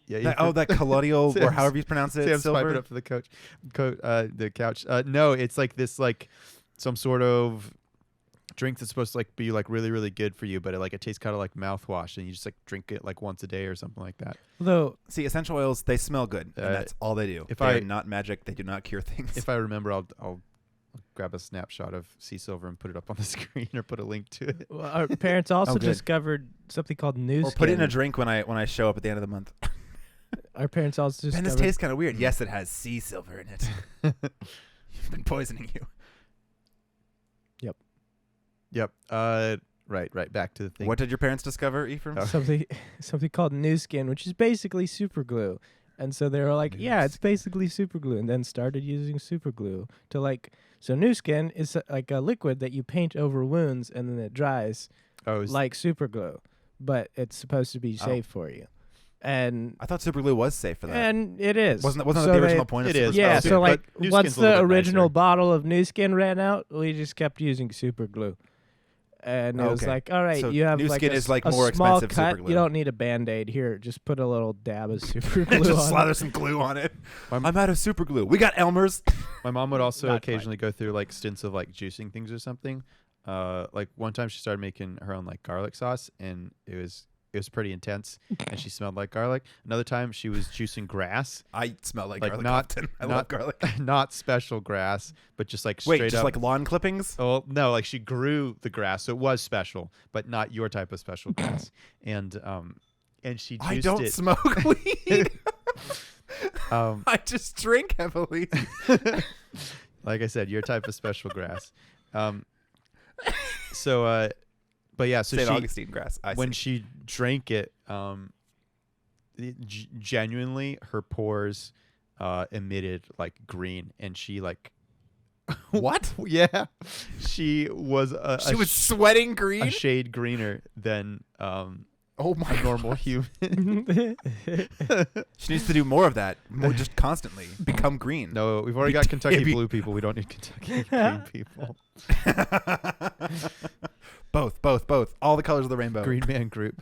Yeah. that colonial or Sam's- however you pronounce it. Sam's silver. piping up for the the couch. No, it's like this, like some sort of drink that's supposed to like be like really, really good for you, but it tastes kind of like mouthwash, and you just like drink it like once a day or something like that. Though See, essential oils, they smell good, and that's all they do. if They I- are not magic. They do not cure things. If I remember, I'll grab a snapshot of sea silver and put it up on the screen, or put a link to it. well, our parents also good. discovered something called new or skin. put it in a drink when I show up at the end of the month. Our parents also Ben, discovered. this tastes kind of weird. Yes, it has sea silver in it. You've been poisoning you. Yep. Right. Back to the thing. What did your parents discover, Ephraim? Oh. something called new skin, which is basically super glue. And so they were like, New yeah, it's basically super glue, and then started using super glue to like. So new skin is like a liquid that you paint over wounds, and then it dries Oh, is- like super glue, but it's supposed to be Oh. safe for you. And I thought super glue was safe for that. and it is. Wasn't that So the they- original point of It is. super Yeah, glue? Oh, so but like new once skin's a little the bit original nicer. bottle of new skin ran out, we just kept using super glue. And it was Okay. like, all right, So you have new like skin a, is like a more small expensive cut. super glue. You don't need a Band-Aid. Here, just put a little dab of super glue just on slather it. some glue on it. My- I'm out of super glue. We got Elmer's. My mom would also Not quite. occasionally go through like stints of like juicing things or something. Like one time she started making her own like garlic sauce, and it was pretty intense, and she smelled like garlic. Another time she was juicing grass, I smell like Like garlic not- often. I not- love garlic. not special grass, but just like Wait, straight just up. like lawn clippings? Oh no, like she grew the grass, so it was special, but not your type of special grass. And she juiced I don't it. smoke weed. I just drink heavily. like I said, your type of special grass. But yeah, so St. she Augustine grass. when she drank it, genuinely her pores emitted like green, and she like what? yeah, she was She was sweating green. a shade greener than Oh my a normal human. She needs to do more of that, more just constantly become green. No, we've already got Kentucky Be- blue people. We don't need Kentucky green people. both, all the colors of the rainbow. Green Man Group.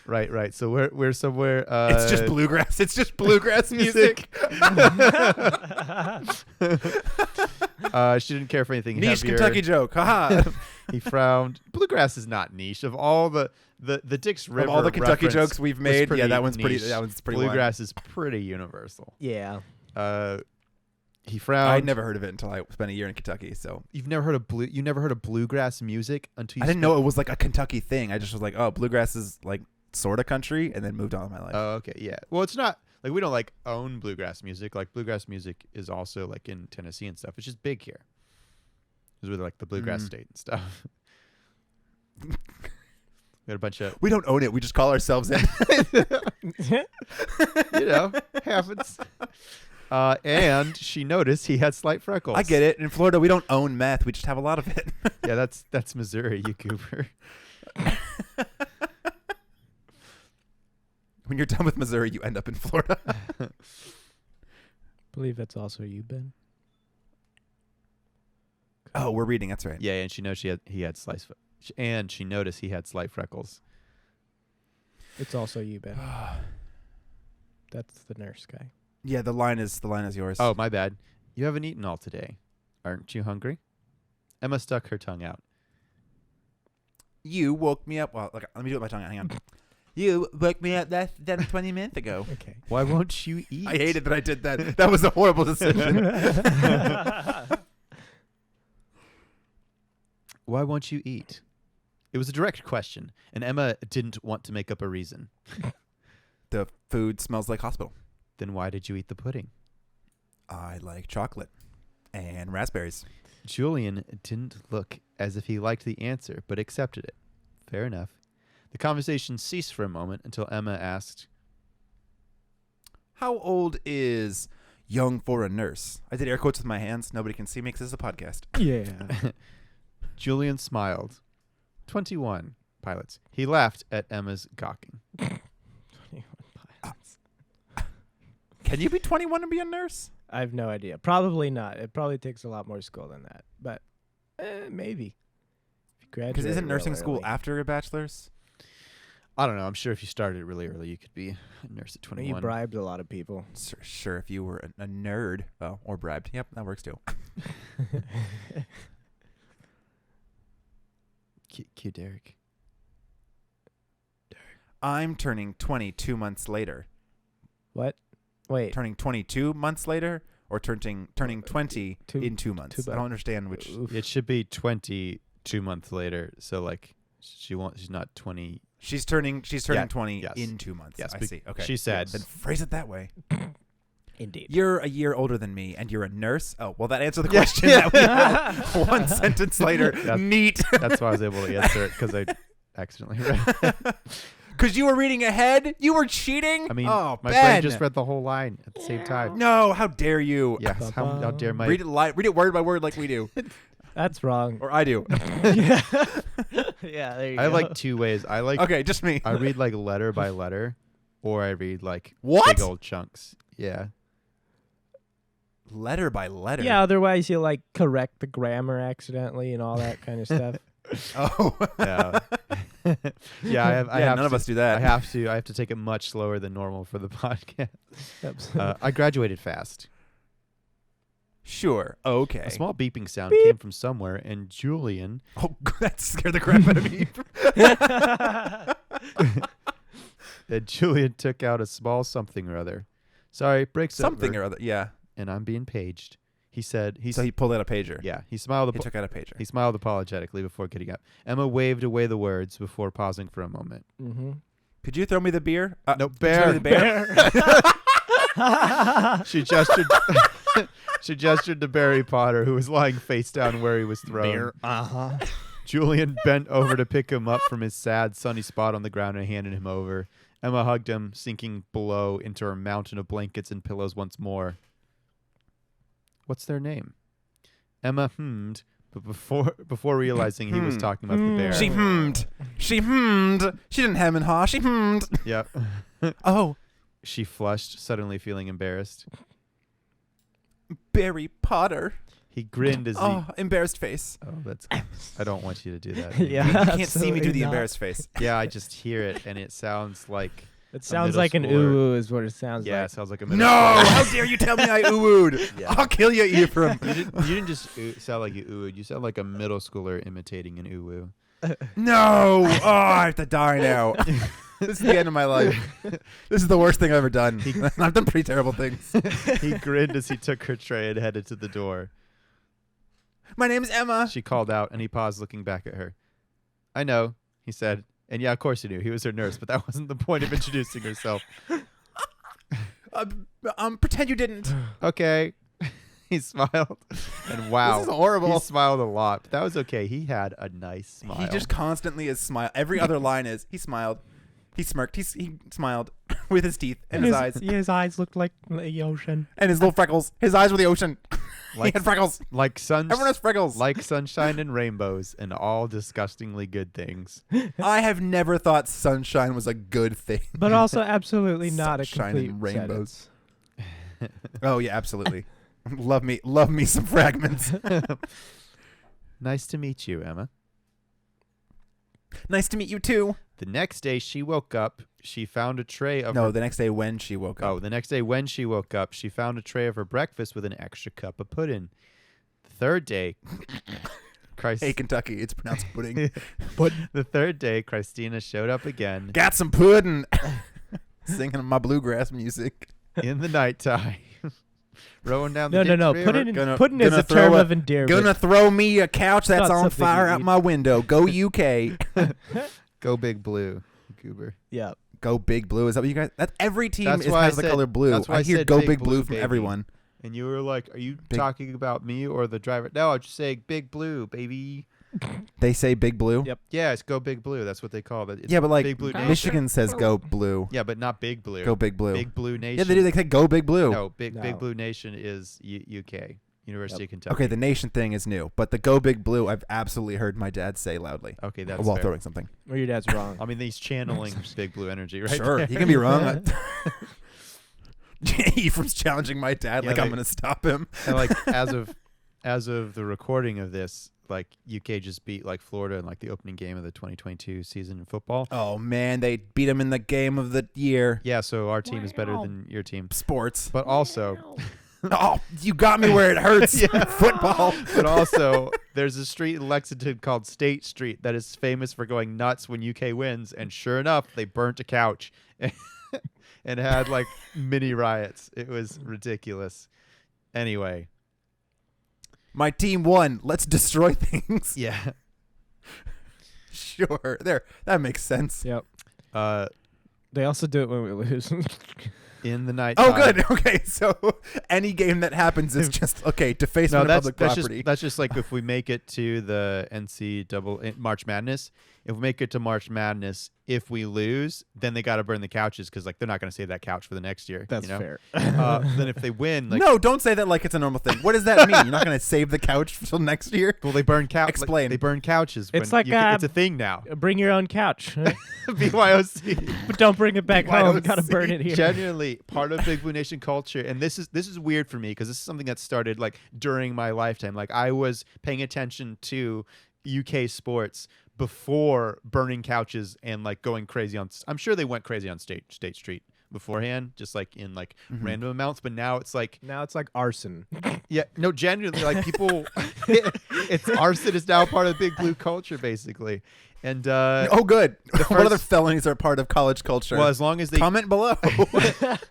Right. So we're somewhere. It's just bluegrass. It's just bluegrass music. She didn't care for anything Niche heavier. Kentucky joke. Haha. He frowned. Bluegrass is not niche. Of all the Dick's River, Of all the Kentucky reference jokes we've was made, yeah, pretty that one's pretty. niche. That one's pretty. wide. Bluegrass is pretty universal. Yeah. He frowned. I'd never heard of it until I spent a year in Kentucky. So You've never heard of You never heard of bluegrass music until you I didn't know it was like a Kentucky thing. I just was like, oh, bluegrass is like sort of country, and then moved on with my life. Oh, okay, yeah. Well, it's not like we don't like own bluegrass music. Like bluegrass music is also like in Tennessee and stuff. It's just big here. It's really like the bluegrass state and stuff. We got a bunch of We don't own it. We just call ourselves it. happens. And she noticed he had slight freckles. I get it. In Florida, we don't own meth. We just have a lot of it. Yeah, that's Missouri, you goober. When you're done with Missouri, you end up in Florida. believe that's also you, Ben. Oh, we're reading. That's right. Yeah, and she knows he had slight, and she noticed he had slight freckles. It's also you, Ben. That's the nurse guy. Yeah, the line is yours. Oh, my bad. You haven't eaten all today. Aren't you hungry? Emma stuck her tongue out. You woke me up. Well, look, let me do it with my tongue. Hang on. You woke me up less than 20 minutes ago. Okay. Why won't you eat? I hated that I did that. That was a horrible decision. Why won't you eat? It was a direct question, and Emma didn't want to make up a reason. The food smells like hospital. Then why did you eat the pudding? I like chocolate and raspberries. Julian didn't look as if he liked the answer, but accepted it. Fair enough. The conversation ceased for a moment until Emma asked, How old is young for a nurse? I did air quotes with my hands. Nobody can see me because this is a podcast. Yeah. Julian smiled. 21, pilots. He laughed at Emma's gawking. 21 pilots. Can you be 21 and be a nurse? I have no idea. Probably not. It probably takes a lot more school than that. But maybe. If you graduate Because isn't real nursing school early. after a bachelor's? I don't know. I'm sure if you started really early, you could be a nurse at You 21. bribed a lot of people. Sure, if you were a nerd, or bribed. Yep, that works too. Cue Derek. I'm turning 22 months later. What? Wait. Turning 22 months later, or turning 20 in 2 months. I don't understand which. It should be 22 months later. So like, she's not 20. She's turning Yeah, 20 yes. in 2 months. Yes, I see. Okay. She said. Then phrase it that way. Indeed. You're a year older than me, and you're a nurse. Oh, well, that answered the question. That we had. One sentence later, neat. That's why I was able to answer it, because I accidentally read. Because you were reading ahead? You were cheating? I mean, oh, my Ben. brain just read the whole line at the same time. No, how dare you? Yes, how dare my... Read it word by word like we do. That's wrong. Or I do. Yeah. Yeah, there you I go. have like two ways. I like... Okay, just me. I read like letter by letter, or I read like What? big old chunks. Yeah. Letter by letter. Yeah, otherwise you'll like correct the grammar accidentally and all that kind of stuff. Oh. Yeah. Yeah, I have none of to- us do that. I have to take it much slower than normal for the podcast. Absolutely. I graduated fast. Sure. Okay. A small beeping sound came from somewhere, and Julian... Oh, that scared the crap out of me. And Julian took out a small something or other. Sorry, breaks Something over, or other. Yeah. and I'm being paged. He said... So he pulled out a pager. Yeah, he smiled. He took out a pager. He smiled apologetically before getting up. Emma waved away the words before pausing for a moment. Mm-hmm. Could you throw me the beer? No, could you throw me bear. the bear? She gestured. She gestured to Barry Potter, who was lying face down where he was thrown. Uh-huh. Julian bent over to pick him up from his sad, sunny spot on the ground and handed him over. Emma hugged him, sinking below into her mountain of blankets and pillows once more. What's their name? Emma hummed, but before realizing he was talking about the bear. She hummed. She hummed. She didn't hem and haw. She hummed. Yep. Oh, She flushed, suddenly feeling embarrassed. Barry Potter. He grinned as he... Oh, embarrassed face. Oh, that's... I don't want you to do that. Yeah. You can't see me do absolutely the not. embarrassed face. Yeah, I just hear it, and it sounds like... It sounds middle like an schooler. ooh is what it sounds Yeah, like. it sounds like a No! middle schooler. How dare you tell me I ooh-oohed? Yeah. I'll kill you, Ephraim. You didn't just sound like you oohed. You sound like a middle schooler imitating an ooh-woo. No! Oh, I have to die now. This is the end of my life. This is the worst thing I've ever done. I've done pretty terrible things. He grinned as he took her tray and headed to the door. My name's Emma. She called out, and he paused, looking back at her. I know, he said. And yeah, of course he knew. He was her nurse, but that wasn't the point of introducing herself. Pretend you didn't. Okay. He smiled. And wow. This is horrible. He smiled a lot. But that was okay. He had a nice smile. He just constantly is smile. Every other line is he smiled, he smirked, he smiled with his teeth and his eyes His eyes looked like the ocean. and his little freckles. His eyes were the ocean. He Like- had freckles. like Everyone has freckles. like sunshine and rainbows and all disgustingly good things. I have never thought sunshine was a good thing. But also absolutely not a Sunshine complete and rainbows. sentence. Oh yeah, absolutely. love me some fragments. Nice to meet you, Emma. Nice to meet you too. The next day she woke up, she found a tray of No, her... the next day when she woke up. Oh, the next day when she woke up, she found a tray of her breakfast with an extra cup of pudding. The third day... Hey, Kentucky, it's pronounced pudding. The third day, Christina showed up again Got some pudding. Singing my bluegrass music. in the nighttime. Rowing down the No. Dix River. Pudding is a term of endearment. Gonna throw me a couch that's Not on something fire you out eat. my window. Go UK. Go Big Blue, Goober. Yeah. Go Big Blue. Is that what you guys? That every team That's is, why I has the said- color blue. that's why I hear said Go Big Big Blue Blue, from baby. everyone. And you were like, are you Big- talking about me or the driver? No, I'm just saying Big Blue, baby. They say Big Blue. Yep. Yeah, it's Go Big Blue. That's what they call it. It's Yeah, but like Big Blue Nation. Michigan says Go Blue. Yeah, but not Big Blue. Go Big Blue. Big Blue Nation. Yeah, they do. They say Go Big Blue. No, Big No. Blue Nation is UK, University of Kentucky. Okay, the nation thing is new, but the Go Big Blue I've absolutely heard my dad say loudly Okay, that's while fair. throwing something. Or your dad's wrong. I mean, he's channeling Big Blue energy, right? Sure, there. he can be wrong. Ephraim's challenging my dad Yeah, like I'm they- gonna stop him. And like as of the recording of this, like UK just beat like Florida in like the opening game of the 2022 season in football. Oh man, they beat them in the game of the year. Yeah, so our team is better than your team. Sports. But also, Oh, you got me where it hurts. Football. but also, there's a street in Lexington called State Street that is famous for going nuts when UK wins. And sure enough, they burnt a couch and had like mini riots. It was ridiculous. Anyway. My team won. Let's destroy things. Yeah. Sure. There. That makes sense. Yep. They also do it when we lose. In the night. Oh, good. Okay, so any game that happens is just defacement of public property. That's just like if we make it to the March Madness. If we make it to March Madness, if we lose, then they got to burn the couches because like they're not going to save that couch for the next year. That's you know? fair. Then if they win, like, no, don't say that like it's a normal thing. What does that mean? You're not going to save the couch until next year? well, they burn Explain. They burn couches. It's when like, it's a thing now. Bring your own couch, BYOC. but don't bring it back home. BYOC. Got to burn it here. Genuinely part of Big Blue Nation culture, and this is weird for me because this is something that started like during my lifetime. Like I was paying attention to UK sports before burning couches and like going crazy on. I'm sure they went crazy on State Street beforehand, just like in like random amounts. But now it's like arson. Yeah, no, genuinely, like people, it's arson is now part of Big Blue culture basically. And oh, good. What other felonies are part of college culture? Well, as long as they comment below.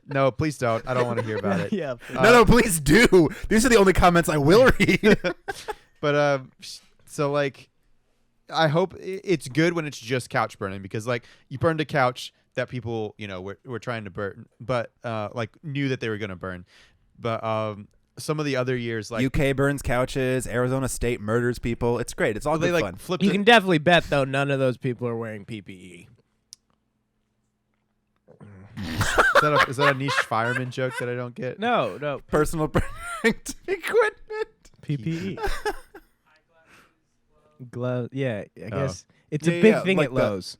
No, please don't. I don't want to hear about it. Yeah. No, please do. These are the only comments I will read. But so like, I hope it's good when it's just couch burning because like you burned a couch that people were trying to burn, but like knew that they were gonna burn. But some of the other years, like UK burns couches, Arizona State murders people. It's great. It's all good like fun. flipped You it. can definitely bet though none of those people are wearing PPE. Is that a niche fireman joke that I don't get? No. Personal protective equipment. PPE. Gloves. Yeah, I Oh. guess it's a big thing like at Lowe's.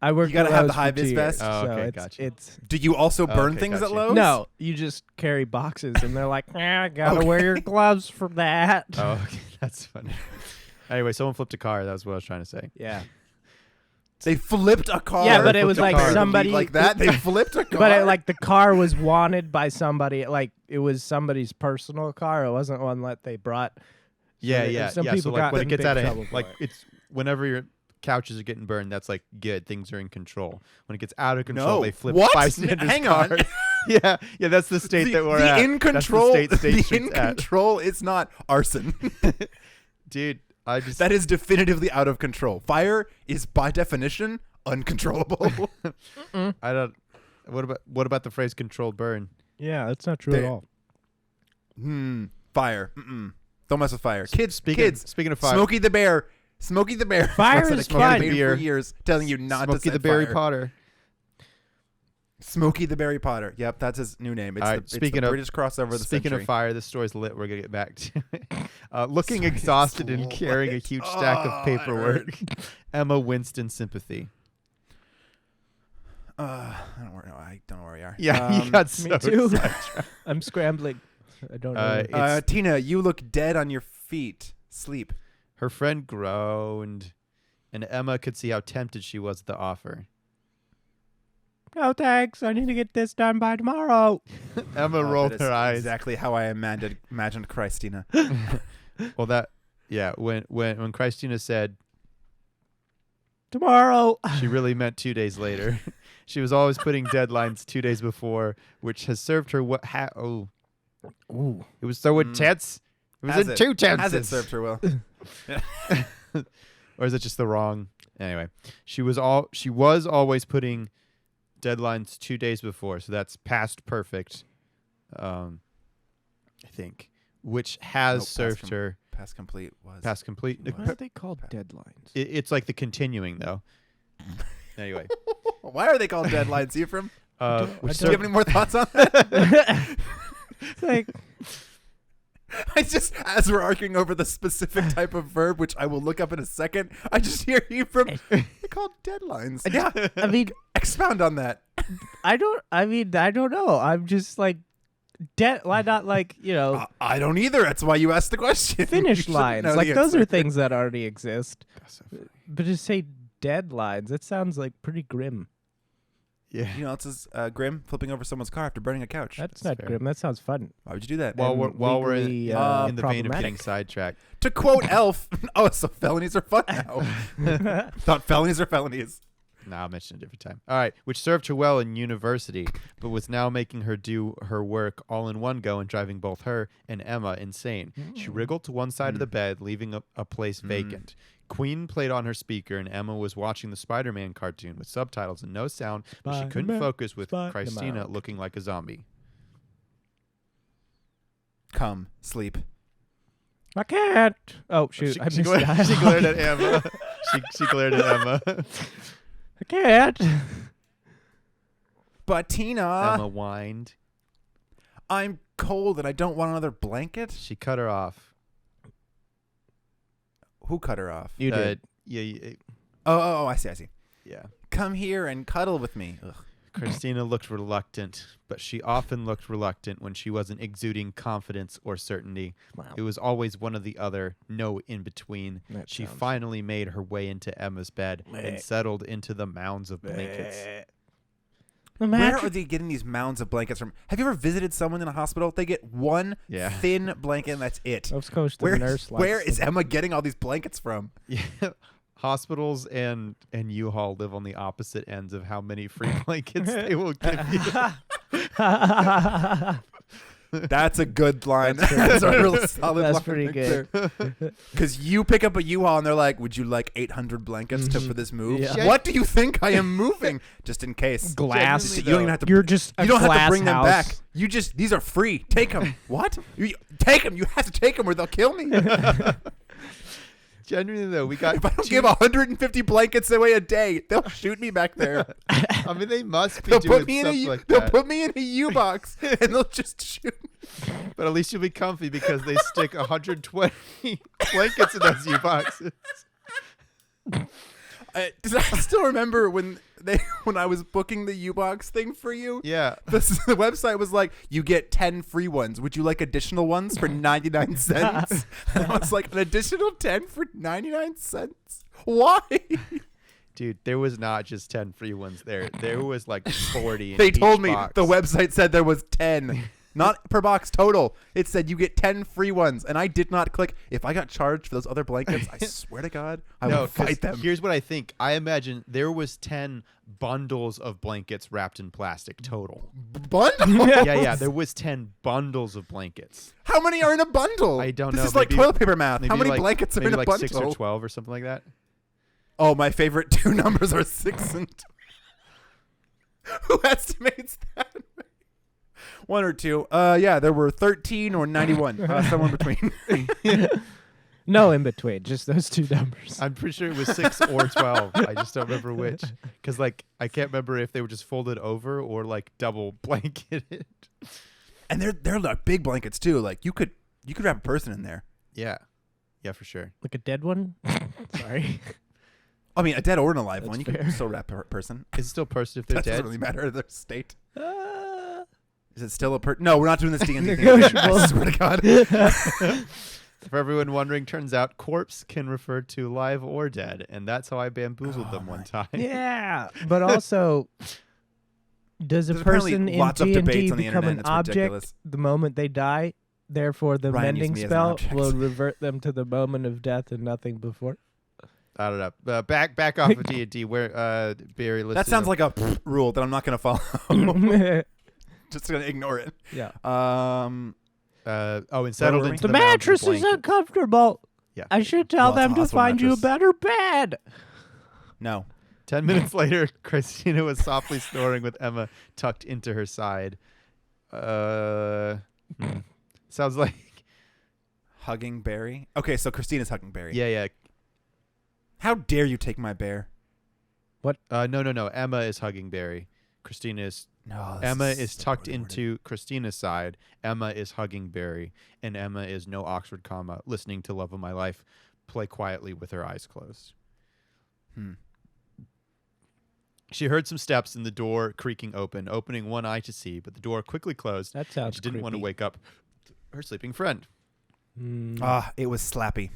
I worked. You gotta at have the Lowe's for high-vis 2 vest? years, Oh, so okay, it's, gotcha. it's Do you also burn Okay, things gotcha. at Lowe's? no. You just carry boxes, and they're like, gotta wear your gloves for that. Oh, okay, that's funny. Anyway, someone flipped a car. That was what I was trying to say. Yeah. They flipped a car. Yeah, but it was flipped a like car. somebody like that. They flipped a car. But the car was wanted by somebody. Like it was somebody's personal car. It wasn't one that they brought. Yeah. Some So people like got when in it gets big out of trouble for like it. it's whenever your couches are getting burned, that's like good. Things are in control. When it gets out of control, No. they flip What? bystanders' Hang on. cars. yeah. That's the state that we're the at. in control. That's the state The Street's in at. control is not arson. Dude, I just That is definitively out of control. Fire is by definition uncontrollable. I don't. What about the phrase "controlled burn"? Yeah, that's not true at They- all. Fire. Don't mess with fire. Kids. Speaking of fire, Smokey the Bear. Smokey the Bear. Fire That's is what a fun. campaign Beer. for years telling you not Smokey to set the Berry fire. Potter. Smokey the Berry Potter. Yep, that's his new name. It's All the, right, it's speaking the of- British crossover of the Speaking century. of fire, this story's lit. We're gonna get back to it. Looking exhausted and carrying a huge stack of paperwork, Emma Winston sympathy. I don't know where you are. Yeah, you got Me so too. sidetracked. I'm scrambling. I don't know. It's- Tina, you look dead on your feet. Sleep. Her friend groaned, and Emma could see how tempted she was at the offer. No thanks. I need to get this done by tomorrow. Emma Oh, rolled that is her eyes. Exactly how I imagined Christina. Well, when Christina said Tomorrow. she really meant 2 days later. She was always putting deadlines 2 days before, which has served her Ooh. it was so intense. It was Has in it? 2 tenses. Has it served her well? Or is it just the wrong? Anyway, she was always putting deadlines 2 days before, so that's past perfect. I think, which has Nope, served her Past complete was. past complete. What are they called? Deadlines. It's like the continuing though. Anyway, Why are they called deadlines, Ephraim? which Do you have served- any more thoughts on that? It's like I just, as we're arguing over the specific type of verb, which I will look up in a second, I just hear Ephraim. They're called deadlines. Yeah. I mean, Expound on that. I don't know. I'm just like, Why not like I don't either. That's why you asked the question. You finish should lines? know Like the those are answer. things that already exist. That's so funny. But to say dead lines, it sounds like pretty grim. Yeah. You know, it's just, grim flipping over someone's car after burning a couch. That's That's not fair. grim. That sounds fun. Why would you do that? While we're legally, in the vein of problematic. getting sidetracked, To quote Elf, oh, so felonies are fun now. Thought felonies are felonies. nah, I'll mention it a different time. All right, which served her well in university, but was now making her do her work all in one go and driving both her and Emma insane. She wriggled to one side of the bed, leaving a place vacant. Queen played on her speaker, and Emma was watching the Spider-Man cartoon with subtitles and no sound, but she couldn't Spider-Man, focus with Spider-Man. Christina looking like a zombie. Come, sleep. I can't. Oh shoot! I She missed glared, that. she glared at Emma. she glared at Emma. I can't. But Tina, Emma whined. I'm cold and I don't want another blanket. She cut her off. Who cut her off? You did. Yeah, Oh, I see. yeah. Come here and cuddle with me. Ugh. Christina looked reluctant, but she often looked reluctant when she wasn't exuding confidence or certainty. Wow. It was always one or the other, no in between. That She sounds- finally made her way into Emma's bed Meh. and settled into the mounds of blankets. The Where mattress- are they getting these mounds of blankets from? Have you ever visited someone in a hospital? They get one Yeah. thin blanket and that's it. Of course, the Where, nurse. where likes is them. Emma getting all these blankets from? Yeah. Hospitals and U-Haul live on the opposite ends of how many free blankets they will give you. That's a good line. That's That's, pretty a real solid That's line. pretty good. Because you pick up a U-Haul and they're like, would you like 800 blankets for this move? Yeah. What do you think I am moving? Just in case. Glass. Just- you Genuinely, don't even have to. You're just. You don't have to bring them house. back. You just, these are free. Take them. What? Take them. You have to take them or they'll kill me. Genuinely, though, we got If I don't two- give 150 blankets away a day, they'll shoot me back there. I mean, they must be They'll doing put me in a something U- like they'll that. put me in a U-box and they'll just shoot me. But at least you'll be comfy because they stick 120 blankets in those U-boxes. I still remember when I was booking the U-box thing for you. Yeah. The website was like, you get 10 free ones. Would you like additional ones for 99 cents? And I was like, an additional 10 for 99 cents? Why? Dude, there was not just 10 free ones there. There was like 40 in They each told me box. the website said there was 10. Not per box total. It said you get 10 free ones. And I did not click. If I got charged for those other blankets, I swear to God, I No, would 'cause fight them. Here's what I think. I imagine there was 10 bundles of blankets wrapped in plastic total. Bundle? Yeah, there was 10 bundles of blankets. How many are in a bundle? I don't this know. is like Maybe- toilet paper math. How Maybe many like- blankets are maybe in a like bundle? 6 or 12 or something like that. Oh, my favorite two numbers are 6 and 2. Who estimates that? 1 or 2. Yeah, there were 13 or 91. Somewhere in between. No in between, just those two numbers. I'm pretty sure it was 6 or 12. I just don't remember which. Because like I can't remember if they were just folded over or like double blanketed. And they're like big blankets too. Like you could wrap a person in there. Yeah. Yeah, for sure. Like a dead one. Sorry. I mean, a dead or an alive That's one. You fair. can still wrap a person. Is it still person if they're That dead? doesn't really matter their state. Is it still a person? No, we're not doing this D&D thing. Negotiable. I swear to God. For everyone wondering, turns out corpse can refer to live or dead, and that's how I bamboozled them one time. Yeah, but also, does a There's apparently person in lots of D&D debates on the become internet, an it's object ridiculous. the moment they die? Therefore, the Ryan used mending me as an spell object. will revert them to the moment of death and nothing before. I don't know. Back off of D&D. Where Barry? That sounds like a rule that I'm not going to follow. Just going to ignore it. Yeah. and were settled we? into The the mounds of mattress is blanket. uncomfortable. Yeah. I should tell Well, it's them a to hospital find you a mattress. better bed. No. 10 minutes later, Christina was softly snoring with Emma tucked into her side. Sounds like Hugging Barry. Okay, so Christina's hugging Barry. yeah. How dare you take my bear? No. Emma is hugging Barry. Christina is No. Emma is tucked into Christina's side. Emma is hugging Barry, and Emma is no Oxford comma listening to "Love of My Life" play quietly with her eyes closed. She heard some steps in the door creaking open, opening one eye to see, but the door quickly closed. That And sounds she didn't want to creepy. wake up her sleeping friend. It was Slappy.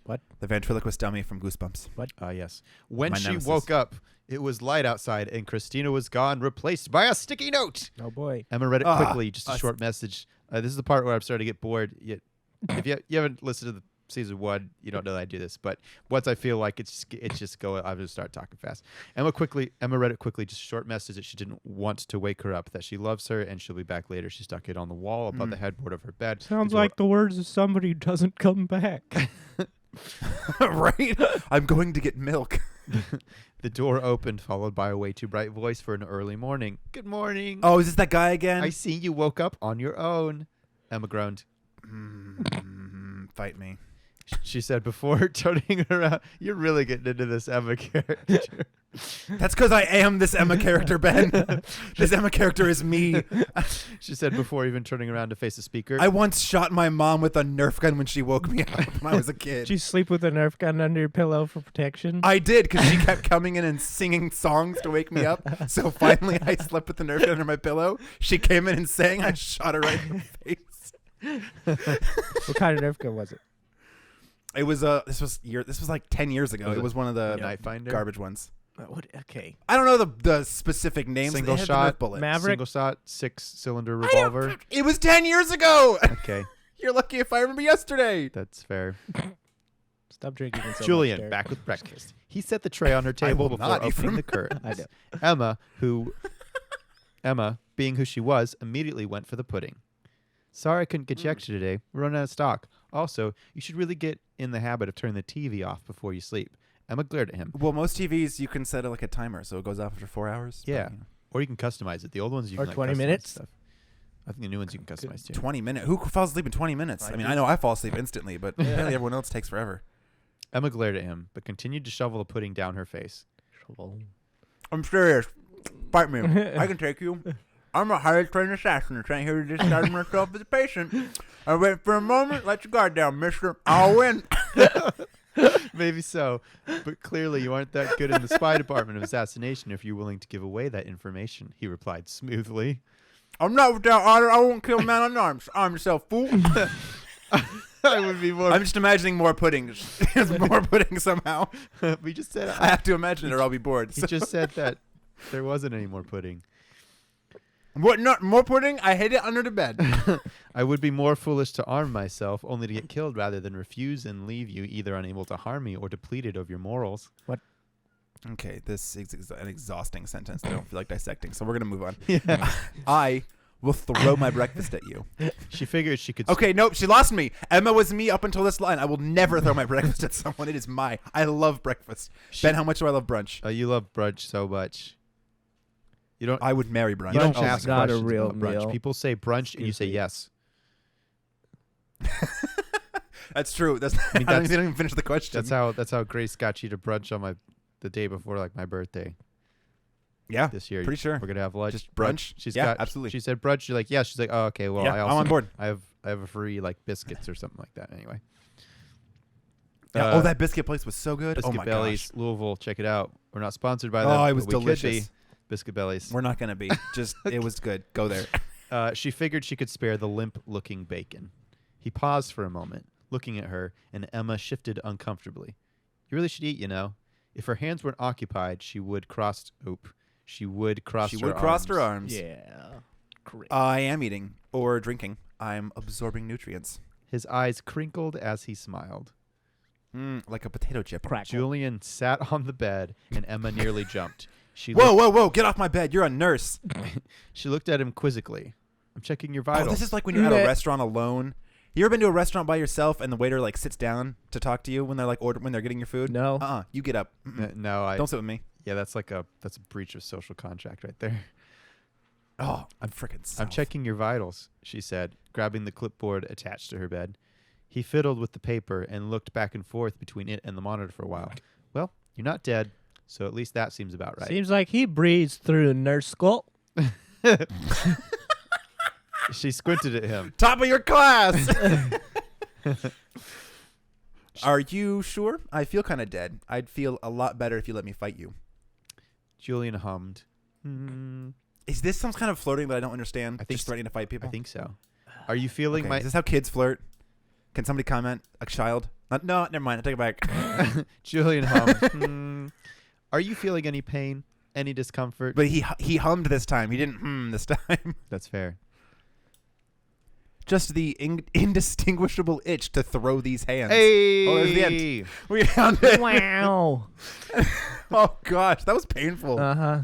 What? The ventriloquist dummy from Goosebumps. Yes. When My she nemesis. woke up, it was light outside, and Christina was gone, replaced by a sticky note. Oh boy. Emma read it Ah, quickly, just a short message. This is the part where I'm starting to get bored. If you haven't listened to the season 1, you don't know that I do this. But once I feel like it's just go, I'll just start talking fast. Emma read it quickly, just a short message that she didn't want to wake her up, that she loves her and she'll be back later. She stuck it on the wall above the headboard of her bed. Sounds The door- like the words of somebody who doesn't come back. Right? I'm going to get milk. The door opened, followed by a way too bright voice for an early morning. Good morning. Oh, is this that guy again? I see you woke up on your own. Emma groaned. Fight me. She said before turning around. You're really getting into this Emma character. That's because I am this Emma character, Ben. This Emma character is me. She said before even turning around to face the speaker. I once shot my mom with a Nerf gun when she woke me up when I was a kid. Did you sleep with a Nerf gun under your pillow for protection? I did, because she kept coming in and singing songs to wake me up. So finally I slept with the Nerf gun under my pillow. She came in and sang. I shot her right in the face. What kind of Nerf gun was it? It was this was like 10 years ago. Was It it was one of the Knife Finder? garbage ones. Okay. I don't know the specific names. Single It had the shot, Nerf bullet. Maverick? Single shot, 6-cylinder revolver. It was 10 years ago. Okay, You're lucky if I remember yesterday. that's fair. Stop drinking. So Julian, much, Derek. back with breakfast. He set the tray on her table will before not, opening Ephraim. the curtains. I know. Emma, being who she was, immediately went for the pudding. Sorry I couldn't get you extra today. We're running out of stock. Also, you should really get in the habit of turning the TV off before you sleep. Emma glared at him. Well, most TVs you can set it like a timer, so it goes off after 4 hours. but, Yeah. you know. Or you can customize it. The old ones you Or can like, 20 customize minutes? Stuff. I think the new ones you can customize too. 20 minutes. Who falls asleep in 20 minutes? I mean, I know I fall asleep instantly, but apparently everyone else takes forever. Emma glared at him, but continued to shovel the pudding down her face. I'm serious. Fight me. I can take you. I'm a highly trained assassin. I'm trying here to disguise myself as a patient. I wait for a moment. Let your guard down, mister. I'll win. Maybe so, but clearly you aren't that good in the spy department of assassination if you're willing to give away that information, he replied smoothly. I'm not without honor. I won't kill a man unarmed. Arm yourself, fool. I would be more. I'm just imagining more pudding. There's more pudding somehow. We just said I have to imagine it or I'll be bored. he just said that there wasn't any more pudding. What? Not more pudding? I hid it under the bed. I would be more foolish to arm myself only to get killed rather than refuse and leave you either unable to harm me or depleted of your morals. Okay, this is an exhausting sentence. I don't feel like dissecting, so we're gonna move on. Yeah. I will throw my breakfast at you. She figured she could. Okay, nope, she lost me. Emma was me up until this line. I will never throw my breakfast at someone. It is my. I love breakfast. Ben, how much do I love brunch? You love brunch so much. You don't. I would marry brunch. You don't Brunch is ask not a questions real about brunch. meal. People say brunch and you say Excuse me. yes. That's true. That's. mean, I that's- didn't even finish the question. That's how Grace got you to brunch on the day before like my birthday yeah. this year. Pretty sure. We're gonna have lunch. Just brunch? She's Yeah, got absolutely. She said brunch. You're like yeah. She's like oh okay. Well Yeah, I I'm also on board. I have a free like biscuits or something like that. Anyway. Yeah. That biscuit place was so good. Biscuit Oh my Bellies, gosh. Louisville. Check it out. We're not sponsored by them. Oh, it was but we could be. delicious. Biscuit Bellies. We're not gonna be. Just it was good. Go there. She figured she could spare the limp-looking bacon. He paused for a moment, looking at her, and Emma shifted uncomfortably. You really should eat, you know. If her hands weren't occupied, she would cross her arms. Yeah. Great. I am eating or drinking. I'm absorbing nutrients. His eyes crinkled as he smiled. Like a potato chip. Crackle. Julian sat on the bed, and Emma nearly jumped. She Whoa! Get off my bed! You're a nurse. She looked at him quizzically. I'm checking your vitals. Oh, this is like when you're at a Meh. restaurant alone. You ever been to a restaurant by yourself and the waiter like sits down to talk to you when they're like when they're getting your food? No. You get up. Mm-mm. No, Don't sit with me. Yeah, that's a breach of social contract right there. Oh, I'm freaking. I'm checking your vitals, she said, grabbing the clipboard attached to her bed. He fiddled with the paper and looked back and forth between it and the monitor for a while. Well, you're not dead, so at least that seems about right. Seems like he breathes through nurse skull. She squinted at him. Top of your class. Are you sure? I feel kind of dead. I'd feel a lot better if you let me fight you. Julian hummed. Hmm, Is this some kind of flirting that I don't understand? I think Just threatening to fight people. I think so. Are you feeling Okay, is this how kids flirt? Can somebody comment? A child? No, never mind. I take it back. Julian hummed. Are you feeling any pain? Any discomfort? But he hummed this time. He didn't this time. That's fair. Just the indistinguishable itch to throw these hands. Hey! Oh, there's the end. We found it. Wow. Oh gosh, that was painful. Uh huh.